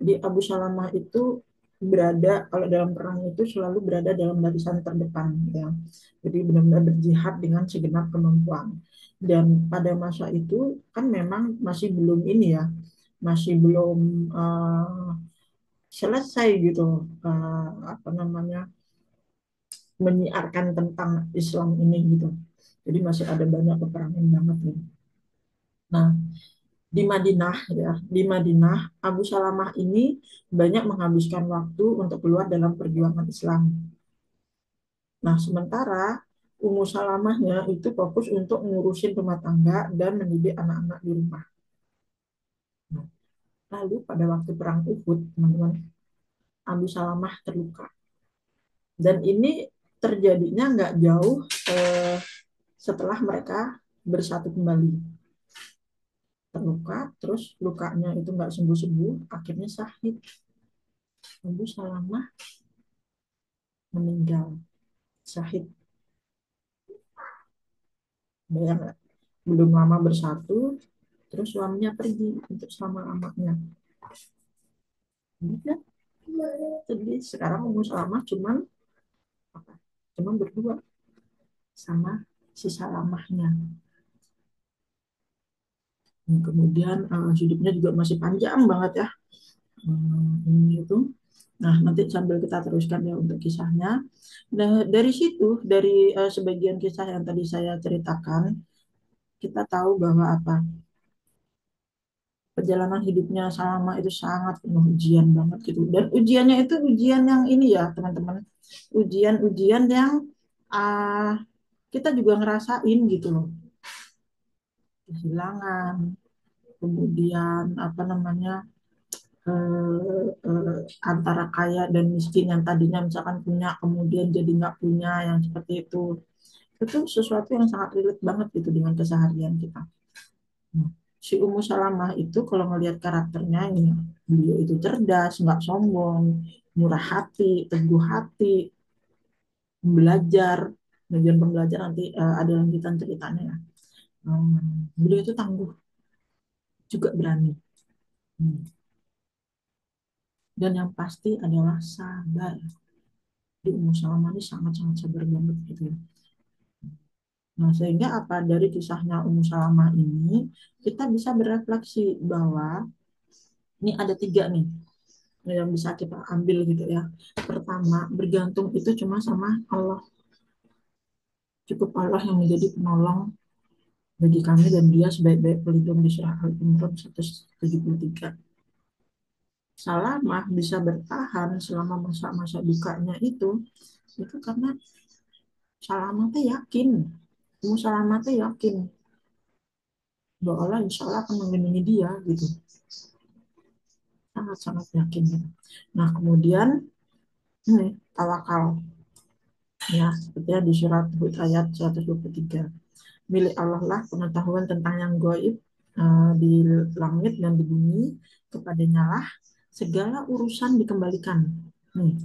Jadi Abu Salamah itu berada, kalau dalam perang itu selalu berada dalam barisan terdepan, ya. Jadi benar-benar berjihad dengan segenap kemampuan. Dan pada masa itu kan memang masih belum ini ya, masih belum selesai gitu, apa namanya, menyiarkan tentang Islam ini gitu. Jadi masih ada banyak peperangan banget gitu. Nah, di Madinah ya, di Madinah Abu Salamah ini banyak menghabiskan waktu untuk keluar dalam perjuangan Islam. Nah, sementara Ummu Salamahnya itu fokus untuk ngurusin rumah tangga dan mendidik anak-anak di rumah. Nah, lalu pada waktu perang Uhud, teman-teman, Abu Salamah terluka. Dan ini terjadinya nggak jauh eh, setelah mereka bersatu kembali. Terluka, terus lukanya itu nggak sembuh-sembuh, akhirnya syahid. Abu Salamah meninggal, syahid. Bayang nggak? Belum lama bersatu, terus suaminya pergi untuk selama-lamanya. Jadi, jadi sekarang Ummu Salamah cuman apa? Cuman berdua sama si Salamahnya. Kemudian hidupnya juga masih panjang banget ya. Ini itu. Nah, nanti sambil kita teruskan ya untuk kisahnya. Nah, dari situ, dari sebagian kisah yang tadi saya ceritakan, kita tahu bahwa apa? Perjalanan hidupnya sama itu sangat penuh ujian banget gitu. Dan ujiannya itu ujian yang ini ya, teman-teman. Ujian-ujian yang uh, kita juga ngerasain gitu loh. Kehilangan, kemudian apa namanya? Antara kaya dan miskin yang tadinya misalkan punya kemudian jadi nggak punya yang seperti itu sesuatu yang sangat relate banget gitu dengan keseharian kita. Nah, si Ummu Salamah itu kalau ngelihat karakternya ini, beliau itu cerdas, nggak sombong, murah hati, teguh hati, belajar, bagian pembelajar nanti ada lanjutan ceritanya ya. Beliau itu tangguh, juga berani. Hmm. Dan yang pasti adalah sabar. Di Ummu Salamah ini sangat-sangat sabar banget gitu ya. Nah, sehingga apa dari kisahnya Ummu Salamah ini kita bisa berefleksi bahwa ini ada tiga nih yang bisa kita ambil gitu ya. Pertama, bergantung itu cuma sama Allah. Cukup Allah yang menjadi penolong bagi kami dan dia sebaik-baik pelindung di surah Al-Imran 173. Salamah bisa bertahan selama masa-masa dukanya itu karena Salamah teh yakin, Salamah teh yakin bahwa Allah insya Allah akan melindungi dia gitu, sangat-sangat yakin gitu. Nah kemudian ini tawakal ya seperti di surat Hud ayat 123. Milik Allah lah pengetahuan tentang yang gaib di langit dan di bumi, kepadanya lah segala urusan dikembalikan. Nih,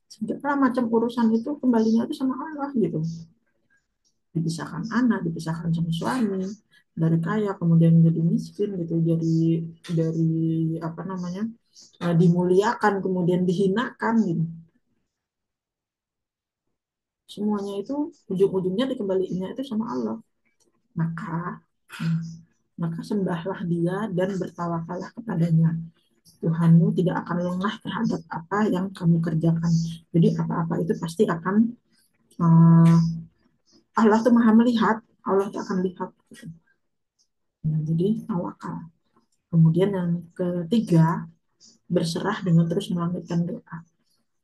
segala macam urusan itu kembalinya itu sama Allah gitu. Dipisahkan anak, dipisahkan sama suami, dari kaya kemudian menjadi miskin gitu, dari apa namanya dimuliakan kemudian dihinakan gitu. Semuanya itu ujung-ujungnya dikembalikannya itu sama Allah. Maka maka sembahlah dia dan bertawakallah kepadanya. Tuhanmu tidak akan lengah terhadap apa yang kamu kerjakan. Jadi apa-apa itu pasti akan uh, Allah tuh maha melihat, Allah tuh akan lihat. Gitu. Nah, jadi tawakal. Kemudian yang ketiga, berserah dengan terus melanjutkan doa.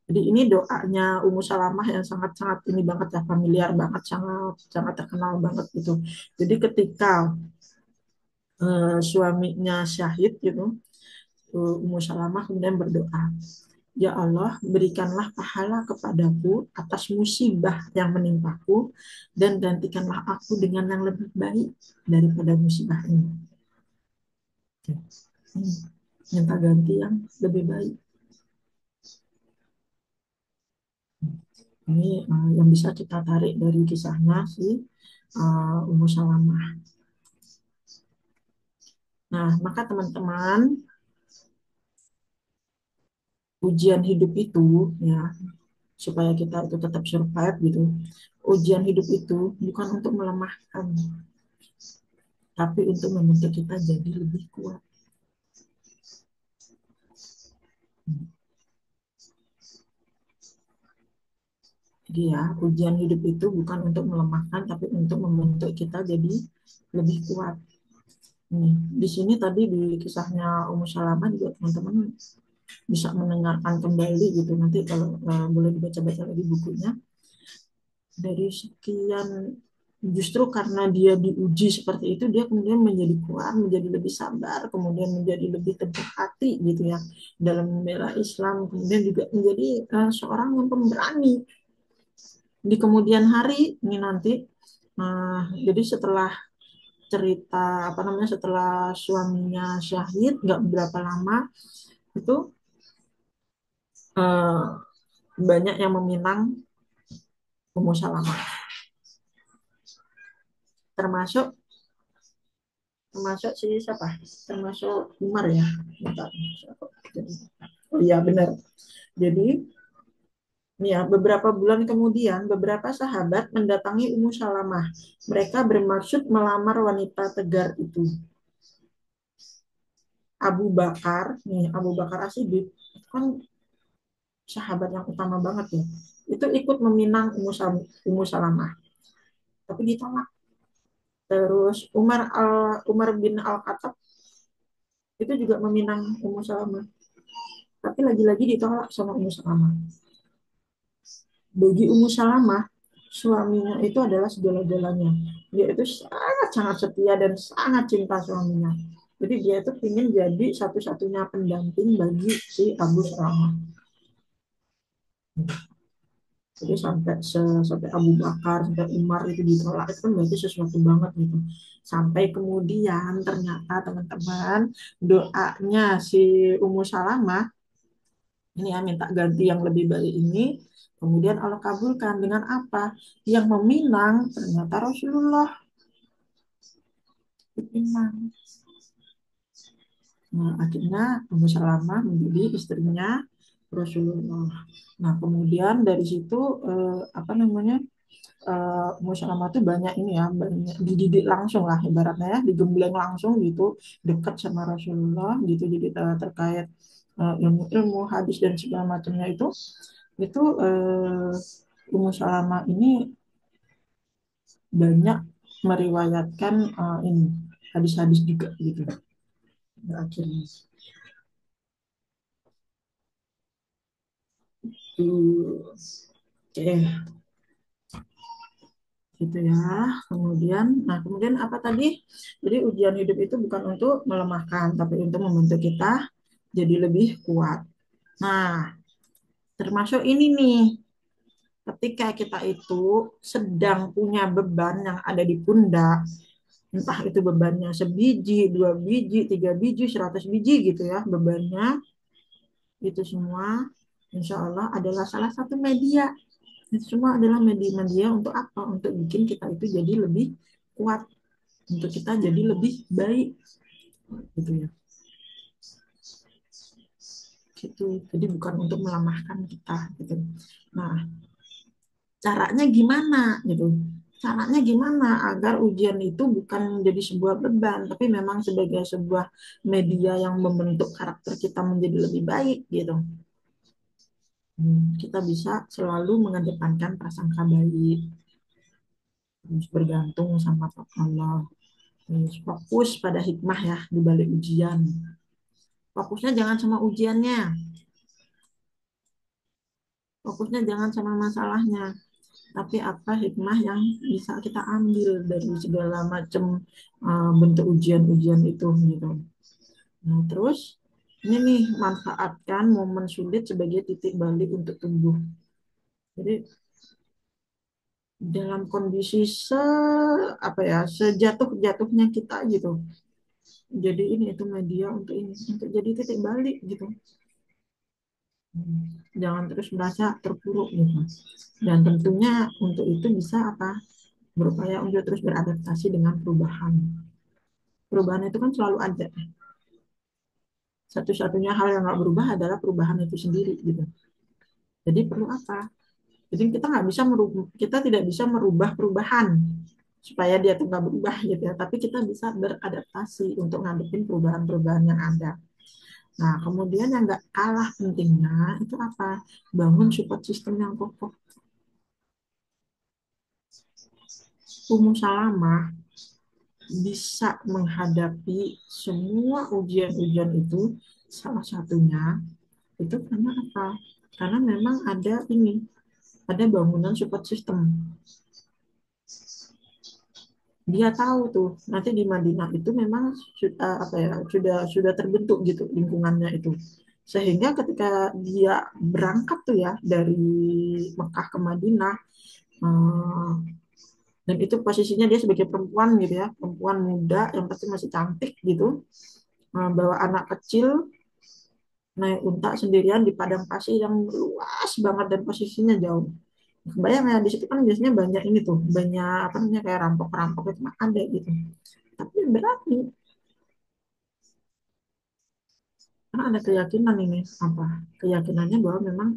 Jadi ini doanya Ummu Salamah yang sangat-sangat ini banget ya, familiar banget, sangat sangat terkenal banget gitu. Jadi ketika suaminya syahid gitu, Ummu Salamah kemudian berdoa, Ya Allah, berikanlah pahala kepadaku atas musibah yang menimpaku dan gantikanlah aku dengan yang lebih baik daripada musibah ini. Minta ganti yang lebih baik. Ini yang bisa kita tarik dari kisahnya si Ummu Salamah. Nah, maka teman-teman, ujian hidup itu ya supaya kita itu tetap survive gitu. Ujian hidup itu bukan untuk melemahkan, tapi untuk membentuk kita jadi lebih kuat. Jadi ya, ujian hidup itu bukan untuk melemahkan, tapi untuk membentuk kita jadi lebih kuat. Nih, di sini tadi di kisahnya Ummu Salamah juga teman-teman bisa mendengarkan kembali gitu. Nanti kalau boleh dibaca-baca lagi bukunya. Dari sekian, justru karena dia diuji seperti itu, dia kemudian menjadi kuat, menjadi lebih sabar, kemudian menjadi lebih teguh hati gitu ya dalam membela Islam, kemudian juga menjadi seorang yang pemberani di kemudian hari ini nanti. Jadi setelah cerita apa namanya setelah suaminya syahid nggak berapa lama itu uh, banyak yang meminang Ummu Salamah, termasuk termasuk si siapa, termasuk Umar ya. Bentar. Jadi, oh iya benar, jadi ya beberapa bulan kemudian beberapa sahabat mendatangi Ummu Salamah. Mereka bermaksud melamar wanita tegar itu. Abu Bakar nih, Abu Bakar As-Siddiq kan sahabat yang utama banget ya, itu ikut meminang Ummu Salamah tapi ditolak. Terus Umar bin Al Khattab itu juga meminang Ummu Salamah tapi lagi-lagi ditolak sama Ummu Salamah. Bagi Ummu Salamah, suaminya itu adalah segala-galanya. Dia itu sangat-sangat setia dan sangat cinta suaminya. Jadi dia itu ingin jadi satu-satunya pendamping bagi si Abu Salamah. Jadi sampai Abu Bakar, sampai Umar itu ditolak, itu kan berarti sesuatu banget gitu. Sampai kemudian ternyata teman-teman, doanya si Ummu Salamah, ini ya minta ganti yang lebih baik ini, kemudian Allah kabulkan dengan apa? Yang meminang ternyata Rasulullah dipinang. Nah, akhirnya Ummu Salamah menjadi istrinya Rasulullah. Nah, kemudian dari situ apa namanya? Musyawarah itu banyak ini ya, banyak dididik langsung lah ibaratnya ya, digembleng langsung gitu, dekat sama Rasulullah gitu, jadi terkait ilmu-ilmu hadis dan segala macamnya itu Ummu Salamah ini banyak meriwayatkan ini hadis-hadis juga gitu. Akhirnya, oke, gitu ya. Kemudian apa tadi? Jadi ujian hidup itu bukan untuk melemahkan, tapi untuk membentuk kita jadi lebih kuat. Nah, termasuk ini nih, ketika kita itu sedang punya beban yang ada di pundak, entah itu bebannya sebiji, dua biji, tiga biji, 100 biji gitu ya, bebannya itu semua, insya Allah adalah salah satu media. Itu semua adalah media-media untuk apa? Untuk bikin kita itu jadi lebih kuat, untuk kita jadi lebih baik, gitu ya. Gitu. Jadi bukan untuk melemahkan kita, gitu. Nah, caranya gimana gitu? Caranya gimana agar ujian itu bukan menjadi sebuah beban, tapi memang sebagai sebuah media yang membentuk karakter kita menjadi lebih baik gitu. Kita bisa selalu mengedepankan prasangka baik, terus bergantung sama Allah, terus fokus pada hikmah ya di balik ujian. Fokusnya jangan sama ujiannya, fokusnya jangan sama masalahnya, tapi apa hikmah yang bisa kita ambil dari segala macam bentuk ujian-ujian itu gitu. Nah, terus ini nih manfaatkan momen sulit sebagai titik balik untuk tumbuh. Jadi dalam kondisi apa ya sejatuh-jatuhnya kita gitu. Jadi ini itu media untuk ini untuk jadi titik balik gitu. Jangan terus merasa terpuruk gitu. Dan tentunya untuk itu bisa apa? Berupaya untuk terus beradaptasi dengan perubahan. Perubahan itu kan selalu ada. Satu-satunya hal yang nggak berubah adalah perubahan itu sendiri gitu. Jadi perlu apa? Jadi kita nggak bisa merubah, kita tidak bisa merubah perubahan supaya dia tuh nggak berubah gitu ya. Tapi kita bisa beradaptasi untuk ngadepin perubahan-perubahan yang ada. Nah, kemudian yang nggak kalah pentingnya itu apa? Bangun support system yang kokoh. Ummu Salamah bisa menghadapi semua ujian-ujian itu, salah satunya itu karena apa? Karena memang ada bangunan support system. Dia tahu tuh nanti di Madinah itu memang apa ya sudah terbentuk gitu lingkungannya itu. Sehingga ketika dia berangkat tuh ya dari Mekah ke Madinah, eh, dan itu posisinya dia sebagai perempuan gitu ya, perempuan muda yang pasti masih cantik gitu, bawa anak kecil, naik unta sendirian di padang pasir yang luas banget dan posisinya jauh. Bayang ya di situ kan biasanya banyak ini tuh, banyak apa namanya kayak rampok-rampok itu mah ada gitu. Tapi berani karena ada keyakinan ini apa? Keyakinannya bahwa memang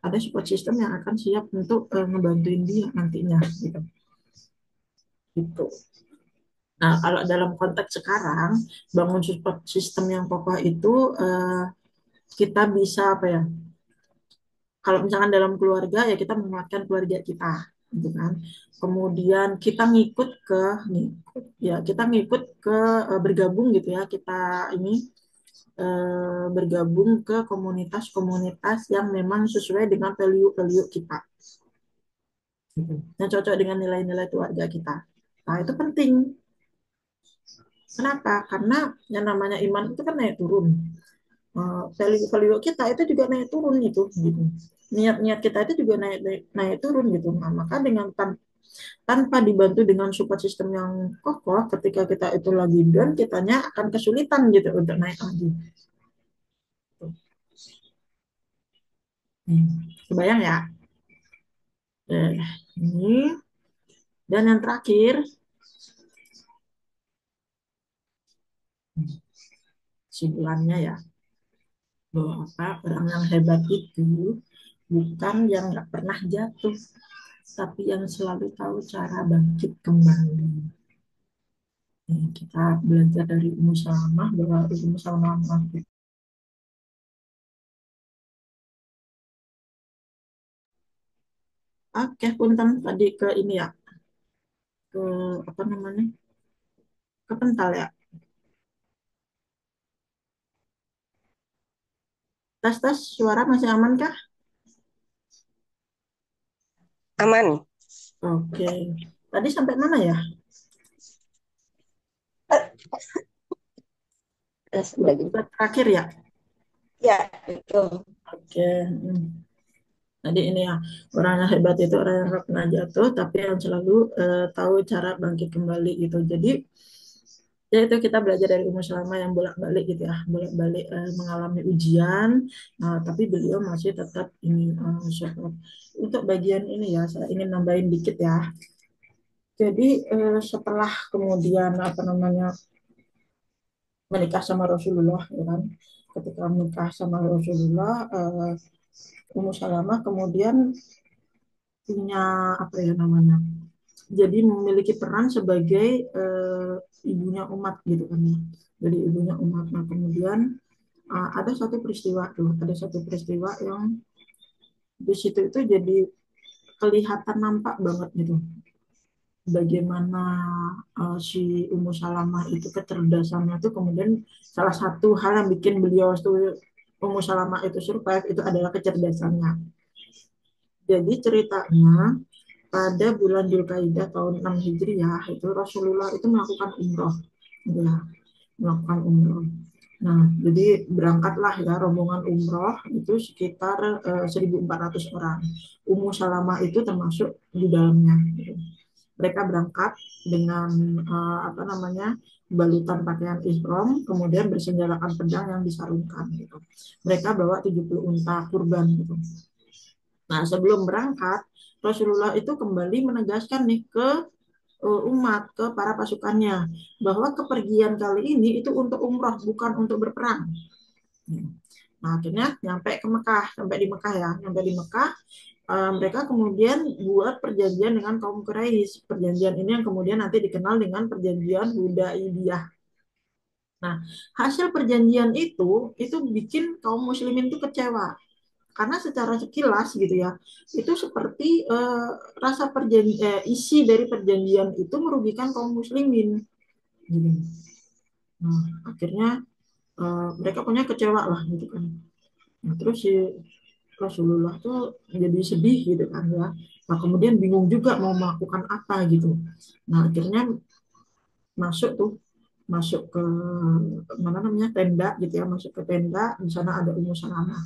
ada support system yang akan siap untuk ngebantuin dia nantinya gitu. Gitu. Nah, kalau dalam konteks sekarang bangun support system yang kokoh itu kita bisa apa ya? Kalau misalkan dalam keluarga ya kita menguatkan keluarga kita gitu kan. Kemudian kita ngikut ya kita ngikut ke bergabung gitu ya. Kita ini bergabung ke komunitas-komunitas yang memang sesuai dengan value-value kita gitu. Yang cocok dengan nilai-nilai keluarga kita. Nah, itu penting. Kenapa? Karena yang namanya iman itu kan naik turun. Value-value kita itu juga naik turun gitu. Niat-niat kita itu juga naik turun gitu. Nah, maka tanpa dibantu dengan support system yang kokoh, ketika kita itu lagi down, kitanya akan kesulitan gitu untuk naik lagi. Kebayang ya? Ini dan yang terakhir kesimpulannya ya bahwa apa orang yang hebat itu bukan yang nggak pernah jatuh, tapi yang selalu tahu cara bangkit kembali. Kita belajar dari Ummu Salamah bahwa Ummu Salamah. Oke, punten tadi ke ini ya ke apa namanya, ke pental ya. Tes tes suara masih aman kah? Aman. Oke. Tadi sampai mana ya? Sudah gitu. Udah terakhir ya. Ya, betul. Oke. Jadi ini ya, orang yang hebat itu orang yang nggak pernah jatuh, tapi yang selalu tahu cara bangkit kembali gitu. Jadi ya itu kita belajar dari Ummu Salamah yang bolak-balik gitu ya, bolak-balik mengalami ujian, tapi beliau masih tetap ini support. Untuk bagian ini ya, saya ingin nambahin dikit ya. Jadi setelah kemudian apa namanya menikah sama Rasulullah, ya kan? Ketika menikah sama Rasulullah, Ummu Salamah kemudian punya apa ya namanya? Jadi memiliki peran sebagai ibunya umat gitu kan ya. Jadi ibunya umat. Nah kemudian ada satu peristiwa tuh, ada satu peristiwa yang di situ itu jadi kelihatan nampak banget gitu. Bagaimana si Ummu Salamah itu kecerdasannya tuh kemudian salah satu hal yang bikin beliau tuh Ummu Salamah itu survive itu adalah kecerdasannya. Jadi ceritanya pada bulan Dzulkaidah tahun 6 Hijriah itu Rasulullah itu melakukan umroh, gitu ya, melakukan umroh. Nah, jadi berangkatlah ya rombongan umroh itu sekitar 1.400 orang. Ummu Salamah itu termasuk di dalamnya. Gitu. Mereka berangkat dengan apa namanya balutan pakaian ihram, kemudian bersenjatakan pedang yang disarungkan. Gitu. Mereka bawa 70 unta kurban. Gitu. Nah, sebelum berangkat, Rasulullah itu kembali menegaskan nih ke umat, ke para pasukannya, bahwa kepergian kali ini itu untuk umroh, bukan untuk berperang. Nah, akhirnya nyampe ke Mekah, sampai di Mekah ya, nyampe di Mekah, mereka kemudian buat perjanjian dengan kaum Quraisy. Perjanjian ini yang kemudian nanti dikenal dengan perjanjian Hudaibiyah. Nah, hasil perjanjian itu bikin kaum muslimin itu kecewa karena secara sekilas gitu ya itu seperti rasa isi dari perjanjian itu merugikan kaum muslimin gitu. Nah, akhirnya mereka punya kecewa lah gitu kan. Nah, terus si Rasulullah tuh jadi sedih gitu kan ya. Nah, kemudian bingung juga mau melakukan apa gitu. Nah, akhirnya masuk tuh masuk ke mana namanya tenda gitu ya, masuk ke tenda, di sana ada Ummu Salamah.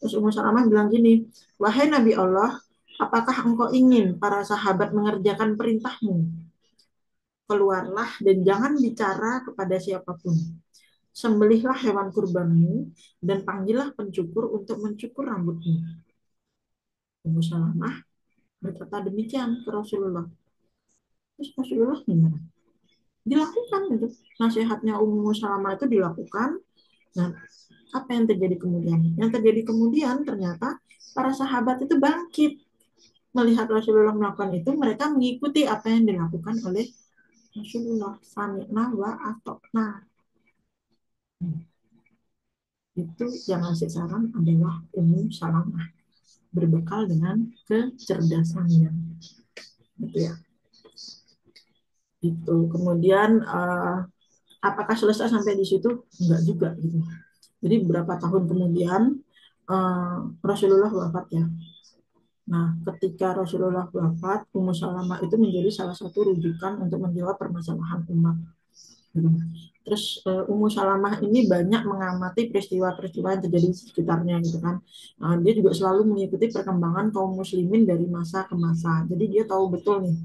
Terus Ummu Salamah bilang gini, wahai Nabi Allah, apakah engkau ingin para sahabat mengerjakan perintahmu? Keluarlah dan jangan bicara kepada siapapun. Sembelihlah hewan kurbanmu dan panggillah pencukur untuk mencukur rambutmu. Ummu Salamah berkata demikian ke Rasulullah. Terus Rasulullah gimana? Dilakukan itu. Nasihatnya Ummu Salamah itu dilakukan. Nah, apa yang terjadi kemudian? Yang terjadi kemudian ternyata para sahabat itu bangkit. Melihat Rasulullah melakukan itu, mereka mengikuti apa yang dilakukan oleh Rasulullah. Sami'na wa atokna. Itu yang ngasih saran adalah Ummu Salamah. Berbekal dengan kecerdasannya. Gitu ya. Itu. Kemudian apakah selesai sampai di situ? Enggak juga gitu. Jadi beberapa tahun kemudian Rasulullah wafat ya. Nah, ketika Rasulullah wafat, Ummu Salamah itu menjadi salah satu rujukan untuk menjawab permasalahan umat. Gitu. Terus Ummu Salamah ini banyak mengamati peristiwa-peristiwa yang terjadi di sekitarnya gitu kan. Dia juga selalu mengikuti perkembangan kaum muslimin dari masa ke masa. Jadi dia tahu betul nih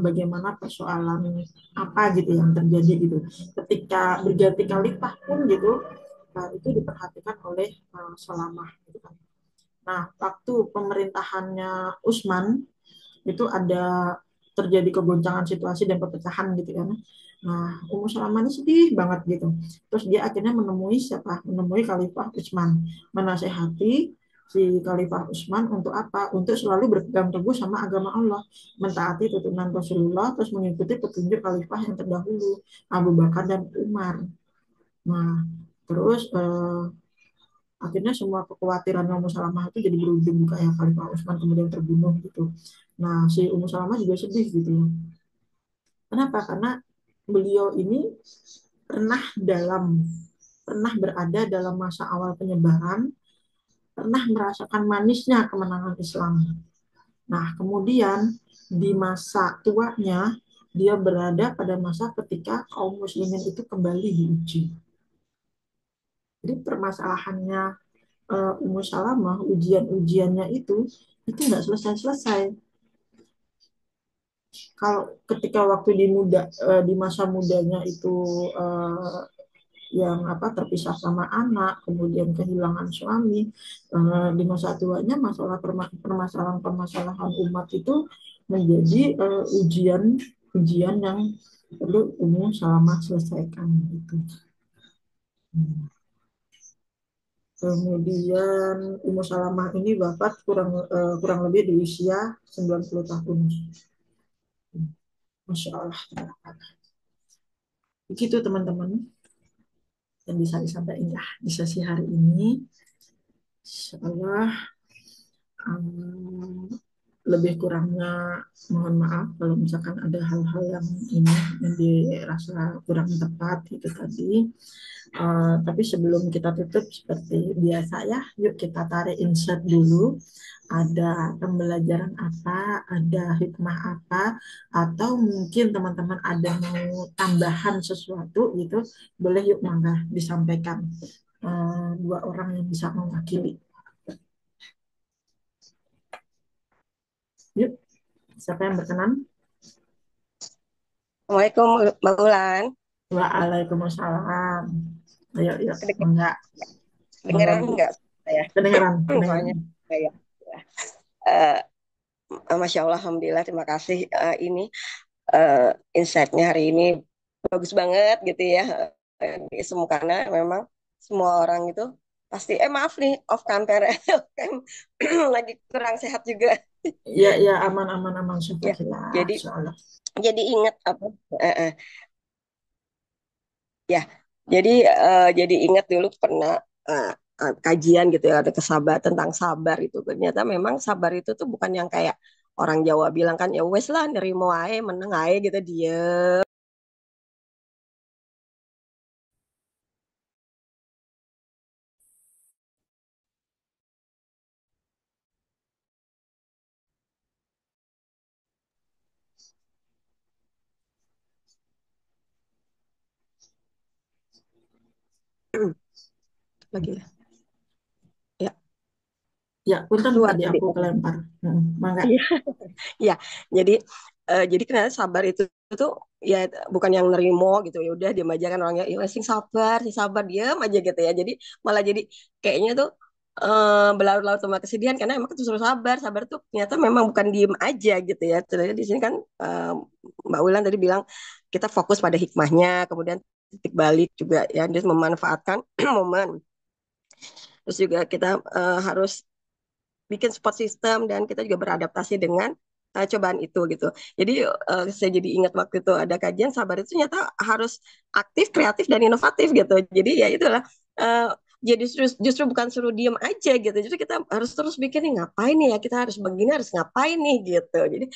bagaimana persoalan apa gitu yang terjadi gitu. Ketika berganti khalifah pun gitu, itu diperhatikan oleh Salamah gitu kan. Nah, waktu pemerintahannya Utsman itu ada terjadi kegoncangan situasi dan perpecahan gitu kan. Nah, Ummu Salamah ini sedih banget gitu. Terus dia akhirnya menemui siapa? Menemui Khalifah Utsman, menasehati si Khalifah Utsman untuk apa? Untuk selalu berpegang teguh sama agama Allah, mentaati tuntunan Rasulullah, terus mengikuti petunjuk Khalifah yang terdahulu, Abu Bakar dan Umar. Nah, terus akhirnya semua kekhawatiran Ummu Salamah itu jadi berujung kayak Khalifah Utsman kemudian terbunuh gitu. Nah, si Ummu Salamah juga sedih gitu ya. Kenapa? Karena beliau ini pernah dalam pernah berada dalam masa awal penyebaran, pernah merasakan manisnya kemenangan Islam. Nah, kemudian di masa tuanya dia berada pada masa ketika kaum muslimin itu kembali diuji. Jadi permasalahannya Ummu Salamah, ujian-ujiannya itu nggak selesai-selesai. Kalau ketika waktu di masa mudanya itu eh, yang apa terpisah sama anak, kemudian kehilangan suami, di masa tuanya permasalahan-permasalahan umat itu menjadi ujian yang perlu Ummu Salamah selesaikan gitu. Kemudian Ummu Salamah ini wafat kurang lebih di usia 90 tahun. Masya Allah. Begitu teman-teman yang bisa disampaikan ya di sesi hari ini. Insya Allah um, lebih kurangnya mohon maaf kalau misalkan ada hal-hal yang dirasa kurang tepat itu tadi. Tapi sebelum kita tutup seperti biasa ya, yuk kita tarik insert dulu. Ada pembelajaran apa, ada hikmah apa, atau mungkin teman-teman ada mau tambahan sesuatu gitu, boleh yuk mangga disampaikan. Dua orang yang bisa mewakili. Yuk, siapa yang berkenan? Assalamualaikum Mbak Ulan. Waalaikumsalam. Ayo, yuk, mangga, mangga Kedengeran Bu. nggak saya? Kedengaran, kedengaran. Soalnya saya. Eh, Masya Allah, Alhamdulillah, terima kasih. Ini eh, insight-nya hari ini bagus banget gitu ya. Karena memang semua orang itu pasti, maaf nih, off camera, lagi kurang sehat juga. Ya, ya, aman, aman, aman, Ya, syafakillah, jadi soalnya. ingat apa? eh, eh, Ya, jadi jadi ingat dulu pernah eh, kajian gitu ya ada kesabar tentang sabar itu ternyata memang sabar itu tuh bukan yang kayak orang Jawa bilang kan ya wes lah nerimo ae meneng ae gitu dia. Lagi ya. Ya, Ya, punten keluar tadi tadi. aku kelempar. Mangga. Iya, ya. Jadi jadi kenapa sabar itu tuh ya bukan yang nerimo gitu ya udah diam aja kan orangnya ya sing sabar sing sabar diam aja gitu ya jadi malah jadi kayaknya tuh berlarut-larut sama kesedihan karena emang tuh suruh sabar sabar tuh ternyata memang bukan diem aja gitu ya ternyata di sini kan Mbak Ulan tadi bilang kita fokus pada hikmahnya kemudian titik balik juga ya dia memanfaatkan momen terus juga kita harus bikin support system dan kita juga beradaptasi dengan cobaan itu gitu. Jadi saya jadi ingat waktu itu ada kajian sabar itu ternyata harus aktif, kreatif dan inovatif gitu. Jadi ya itulah jadi justru bukan suruh diem aja gitu. Jadi kita harus terus bikin nih ngapain nih ya kita harus begini harus ngapain nih gitu. Jadi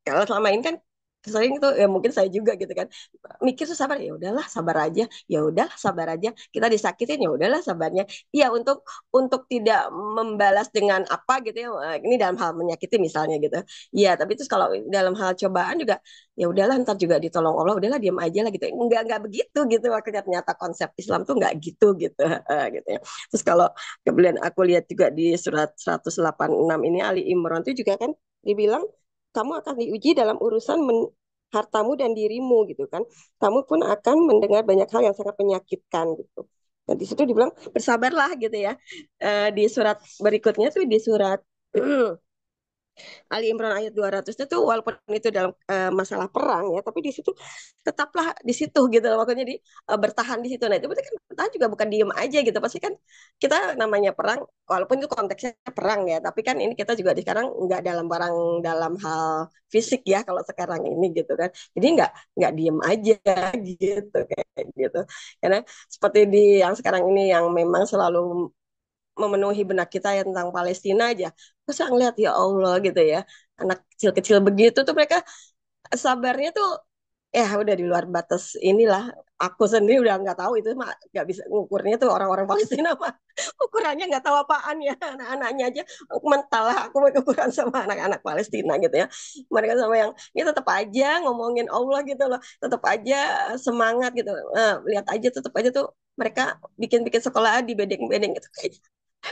kalau selama ini kan sering itu ya mungkin saya juga gitu kan mikir tuh sabar ya udahlah sabar aja ya udahlah sabar aja kita disakitin ya udahlah sabarnya iya untuk tidak membalas dengan apa gitu ya ini dalam hal menyakiti misalnya gitu ya tapi terus kalau dalam hal cobaan juga ya udahlah ntar juga ditolong Allah udahlah diam aja lah gitu enggak begitu gitu waktunya ternyata konsep Islam tuh enggak gitu gitu gitu ya terus kalau kemudian aku lihat juga di surat 186 ini Ali Imran itu juga kan dibilang kamu akan diuji dalam urusan hartamu dan dirimu gitu kan kamu pun akan mendengar banyak hal yang sangat menyakitkan gitu nah di situ dibilang bersabarlah gitu ya di surat berikutnya tuh di surat Ali Imran ayat 200 itu walaupun itu dalam masalah perang ya tapi di situ tetaplah di situ gitu loh makanya bertahan di situ nah itu berarti kan bertahan juga bukan diem aja gitu pasti kan kita namanya perang walaupun itu konteksnya perang ya tapi kan ini kita juga di sekarang nggak dalam perang dalam hal fisik ya kalau sekarang ini gitu kan jadi nggak diem aja gitu kayak gitu karena seperti di yang sekarang ini yang memang selalu memenuhi benak kita ya tentang Palestina aja. Terus ngeliat ya Allah gitu ya, anak kecil-kecil begitu tuh mereka sabarnya tuh ya udah di luar batas inilah. Aku sendiri udah nggak tahu itu mah nggak bisa ngukurnya tuh orang-orang Palestina mah ukurannya nggak tahu apaan ya anak-anaknya aja mental lah aku mau ukuran sama anak-anak Palestina gitu ya mereka sama yang ya tetap aja ngomongin Allah gitu loh tetap aja semangat gitu lihat aja tetap aja tuh mereka bikin-bikin sekolah di bedeng-bedeng gitu kayak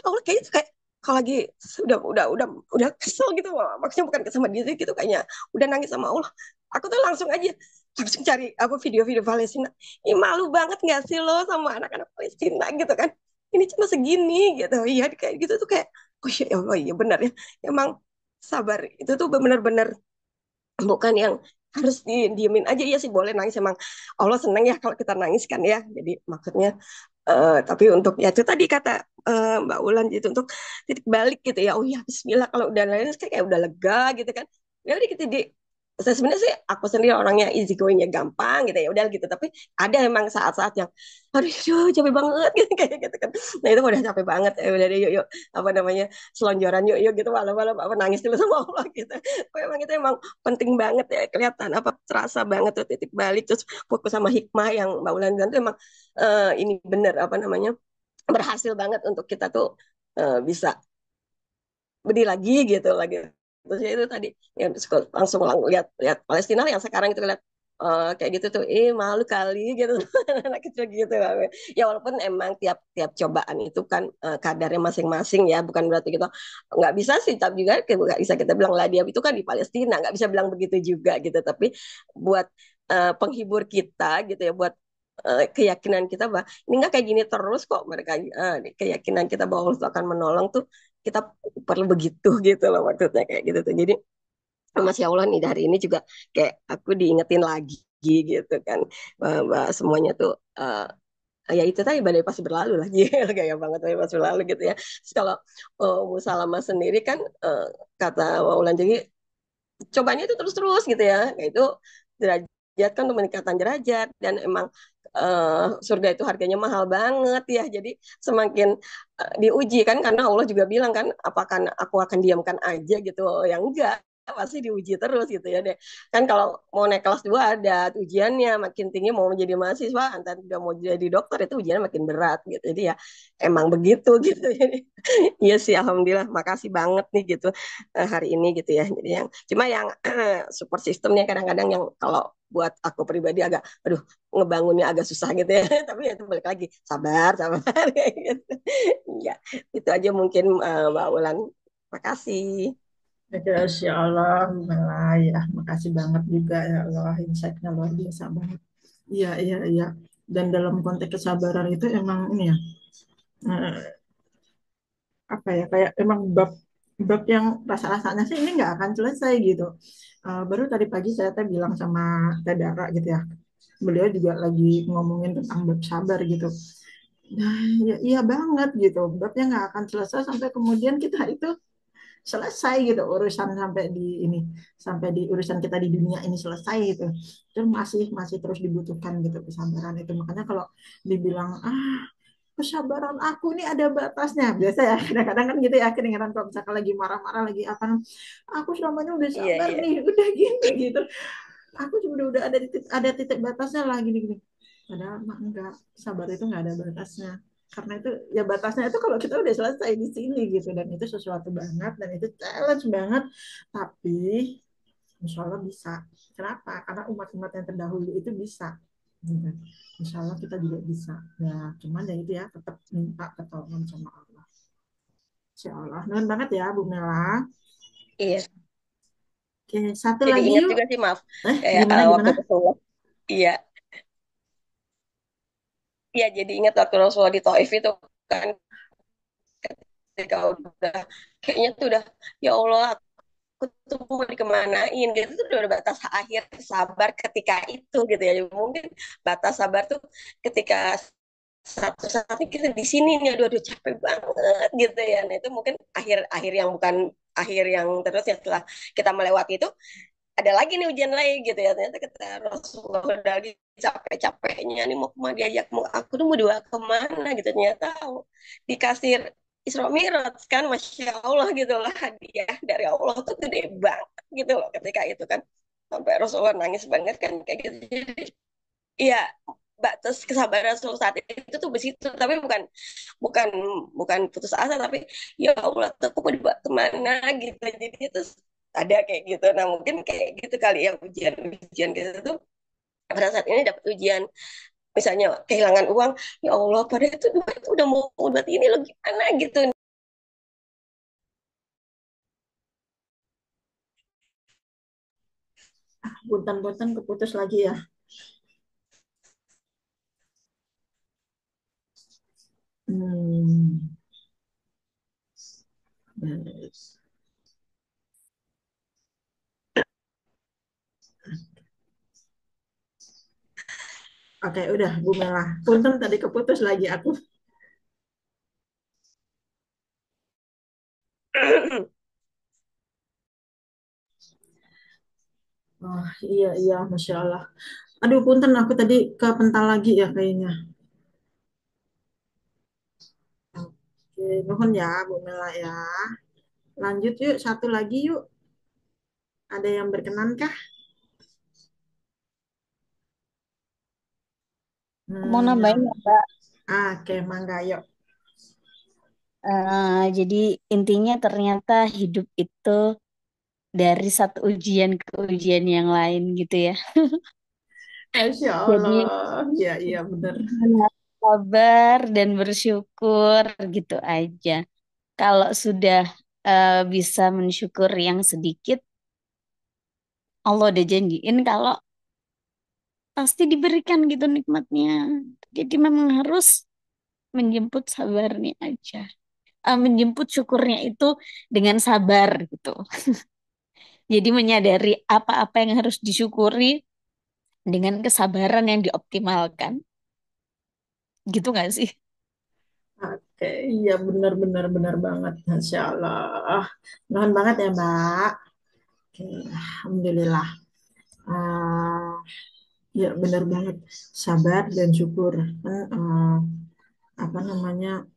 Allah kayak itu kayak kalau lagi udah kesel gitu maksudnya bukan kesel sama diri gitu kayaknya udah nangis sama Allah aku tuh langsung cari aku video-video Palestina. Ih, malu banget gak sih lo sama anak-anak Palestina gitu kan? Ini cuma segini gitu. Iya kayak gitu tuh kayak oh ya Allah iya benar ya. Emang sabar itu tuh benar-benar bukan yang harus diemin aja ya sih boleh nangis emang Allah seneng ya kalau kita nangis kan ya jadi maksudnya tapi untuk ya itu tadi kata Mbak Ulan gitu untuk titik balik gitu ya oh ya Bismillah kalau udah nangis kayak udah lega gitu kan ya udah gitu di saya sebenarnya sih aku sendiri orangnya easy going ya gampang gitu ya udah gitu tapi ada emang saat-saat yang aduh capek banget gitu kayak gitu kan nah itu udah capek banget ya udah deh yuk yuk apa namanya selonjoran yuk yuk gitu malam-malam apa nangis dulu sama Allah gitu memang itu emang penting banget ya kelihatan apa terasa banget tuh titik balik terus fokus sama hikmah yang Mbak Ulan bilang tuh emang ini bener apa namanya berhasil banget untuk kita tuh bisa berdiri lagi gitu lagi terus ya itu tadi ya langsung lihat lihat Palestina yang sekarang itu lihat kayak gitu tuh malu kali gitu anak kecil gitu ya walaupun emang tiap tiap cobaan itu kan kadarnya masing-masing ya bukan berarti kita nggak bisa sih tapi juga nggak bisa kita bilang lah dia itu kan di Palestina nggak bisa bilang begitu juga gitu tapi buat penghibur kita gitu ya buat keyakinan kita bahwa ini nggak kayak gini terus kok mereka keyakinan kita bahwa Allah akan menolong tuh kita perlu begitu gitu loh maksudnya kayak gitu tuh jadi Masya Allah nih dari ini juga kayak aku diingetin lagi gitu kan bahwa semuanya tuh ya itu tadi badai pasti berlalu lah gaya banget badai pasti berlalu gitu ya terus kalau Musalamah sendiri kan kata Maulan jadi cobanya itu terus-terus gitu ya kayak itu derajat kan untuk meningkatkan derajat dan emang surga itu harganya mahal banget ya jadi semakin diuji kan karena Allah juga bilang kan apakah aku akan diamkan aja gitu yang enggak pasti diuji terus gitu ya deh kan kalau mau naik kelas 2 ada ujiannya makin tinggi mau menjadi mahasiswa antar udah mau jadi dokter itu ujiannya makin berat gitu jadi ya emang begitu gitu jadi iya sih alhamdulillah makasih banget nih gitu hari ini gitu ya jadi yang cuma yang support systemnya kadang-kadang yang kalau buat aku pribadi agak aduh ngebangunnya agak susah gitu ya tapi ya itu balik lagi sabar sabar kayak gitu ya itu aja mungkin Mbak Ulan makasih. Oke, Masya Allah, Alhamdulillah ya. Makasih banget juga ya Allah, insight-nya luar biasa banget. Iya, iya, iya. Dan dalam konteks kesabaran itu emang ini ya, eh, apa ya, kayak emang bab bab yang rasa-rasanya sih ini nggak akan selesai gitu. Baru tadi pagi saya teh bilang sama Teh Dara gitu ya, beliau juga lagi ngomongin tentang bab sabar gitu. Nah, ya, iya banget gitu. Babnya nggak akan selesai sampai kemudian kita itu selesai gitu urusan sampai di ini sampai di urusan kita di dunia ini selesai gitu itu masih masih terus dibutuhkan gitu kesabaran itu makanya kalau dibilang kesabaran aku ini ada batasnya biasa ya kadang-kadang kan gitu ya kedengaran kalau misalkan lagi marah-marah lagi apa aku selamanya udah Iya sabar iya nih udah gini gitu aku juga udah ada titik batasnya lah gini gini padahal mah enggak sabar itu nggak ada batasnya karena itu ya batasnya itu kalau kita udah selesai di sini gitu dan itu sesuatu banget dan itu challenge banget tapi insya Allah bisa kenapa karena umat-umat yang terdahulu itu bisa gitu. Insya Allah kita juga bisa ya cuman ya itu ya tetap minta pertolongan sama Allah Insya Allah nuhun banget ya Bu Mela iya oke satu jadi lagi ingat yuk juga sih maaf kayak gimana waktu gimana Rasulullah iya iya jadi ingat waktu Rasulullah di Taif itu kan ketika udah kayaknya tuh udah ya Allah aku tuh mau dikemanain gitu tuh udah batas akhir sabar ketika itu gitu ya mungkin batas sabar tuh ketika satu saat ini kita di sini nih aduh capek banget gitu ya nah itu mungkin akhir akhir yang bukan akhir yang terus ya setelah kita melewati itu ada lagi nih ujian lain gitu ya ternyata kata Rasulullah udah lagi capek-capeknya nih mau kemana diajak mau aku tuh mau dibawa kemana gitu ternyata dikasih Isra Mi'raj kan Masya Allah gitu lah hadiah dari Allah tuh gede banget gitu loh ketika itu kan sampai Rasulullah nangis banget kan kayak gitu. Jadi iya, batas kesabaran Rasul saat itu tuh begitu, tapi bukan bukan bukan putus asa, tapi ya Allah tuh aku mau dibawa kemana gitu. Jadi itu ada kayak gitu. Nah mungkin kayak gitu kali ya, ujian gitu tuh pada saat ini dapat ujian, misalnya kehilangan uang, ya Allah pada itu udah mau buat ini lo gimana gitu. Punten-punten keputus lagi ya. Hmm. Yes. Oke, udah Bu Mela. Punten tadi keputus lagi aku. Oh iya iya, Masya Allah. Aduh, punten aku tadi kepental lagi ya kayaknya. Oke, mohon ya Bu Mela ya. Lanjut yuk, satu lagi yuk. Ada yang berkenan kah? Mau nambahin Hmm, ya, Mbak. oke, mangga yuk. Jadi intinya ternyata hidup itu dari satu ujian ke ujian yang lain gitu ya. Masya Jadi Allah. Iya, iya bener. harus sabar dan bersyukur gitu aja. Kalau sudah bisa mensyukur yang sedikit, Allah udah janjiin kalau pasti diberikan gitu nikmatnya. Jadi memang harus menjemput sabarnya aja. Menjemput syukurnya itu dengan sabar gitu. Jadi menyadari apa-apa yang harus disyukuri dengan kesabaran yang dioptimalkan. Gitu nggak sih? Oke, iya benar-benar benar banget. Masya Allah. Mohon banget ya Mbak. Oke, Alhamdulillah. Ah, ya benar banget. Sabar dan syukur. Kan, apa namanya,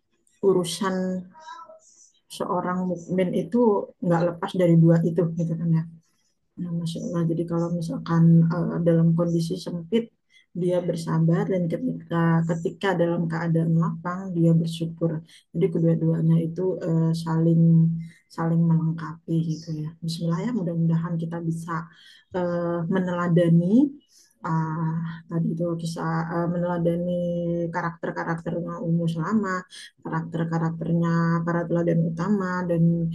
urusan seorang mukmin itu nggak lepas dari dua itu gitu kan ya. Nah, Masya Allah. Jadi kalau misalkan dalam kondisi sempit dia bersabar dan ketika dalam keadaan lapang dia bersyukur. Jadi kedua-duanya itu saling saling melengkapi gitu ya. Bismillah ya, mudah-mudahan kita bisa meneladani ah tadi itu kisah meneladani karakter-karakternya Ummu Salamah, karakter-karakternya para teladan utama dan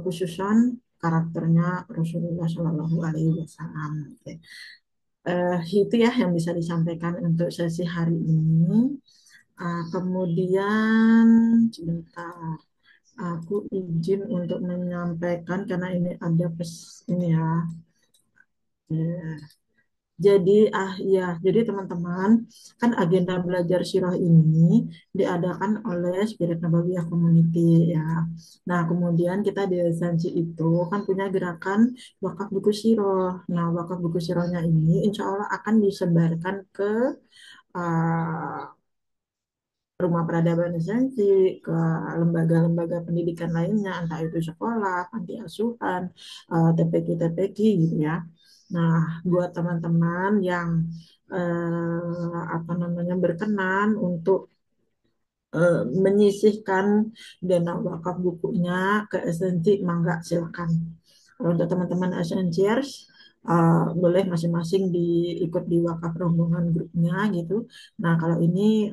khususan karakternya Rasulullah Shallallahu Alaihi Wasallam. Oke. Itu ya yang bisa disampaikan untuk sesi hari ini. Kemudian sebentar, aku izin untuk menyampaikan karena ini ada ini ya. Ya. Jadi ya, jadi teman-teman, kan agenda belajar sirah ini diadakan oleh Spirit Nabawiyah Community ya. Nah, kemudian kita di esensi itu kan punya gerakan wakaf buku sirah. Nah, wakaf buku sirahnya ini insya Allah akan disebarkan ke uh, rumah peradaban esensi, ke lembaga-lembaga pendidikan lainnya, entah itu sekolah, panti asuhan, TPQ-TPQ gitu ya. Nah, buat teman-teman yang apa namanya berkenan untuk menyisihkan dana wakaf bukunya ke esensi, mangga silakan. Kalau untuk teman-teman esensiers, boleh masing-masing diikut di wakaf rombongan grupnya gitu. Nah, kalau ini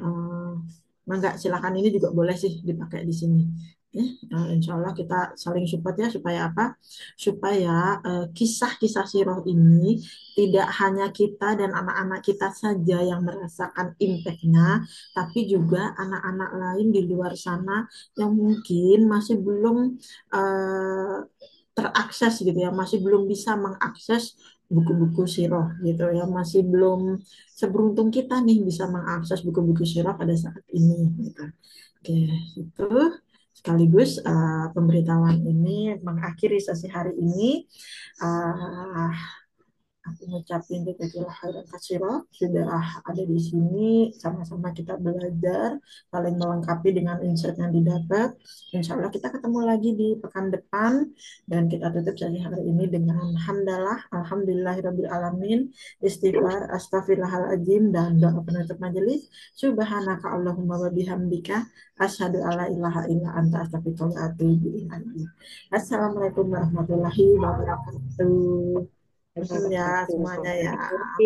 mangga silakan, ini juga boleh sih dipakai di sini. Ya, insya Allah kita saling support ya supaya apa? Supaya kisah-kisah siroh ini tidak hanya kita dan anak-anak kita saja yang merasakan impact-nya, tapi juga anak-anak lain di luar sana yang mungkin masih belum eh, terakses gitu ya, masih belum bisa mengakses buku-buku sirah gitu ya, masih belum seberuntung kita nih bisa mengakses buku-buku sirah pada saat ini gitu. Oke, itu sekaligus pemberitahuan ini mengakhiri sesi hari ini. Uh, Aku ngucapin jazakallah khairan katsira sudah ada di sini sama-sama kita belajar saling melengkapi dengan insight yang didapat. Insya Allah kita ketemu lagi di pekan depan dan kita tutup sesi hari ini dengan hamdalah, alhamdulillahirabbil alamin, istighfar, astagfirullahaladzim dan doa penutup majelis. Subhanaka Allahumma wa bihamdika asyhadu alla ilaha illa anta astaghfiruka wa atubu ilaik. Assalamualaikum warahmatullahi wabarakatuh. Ya semuanya ya.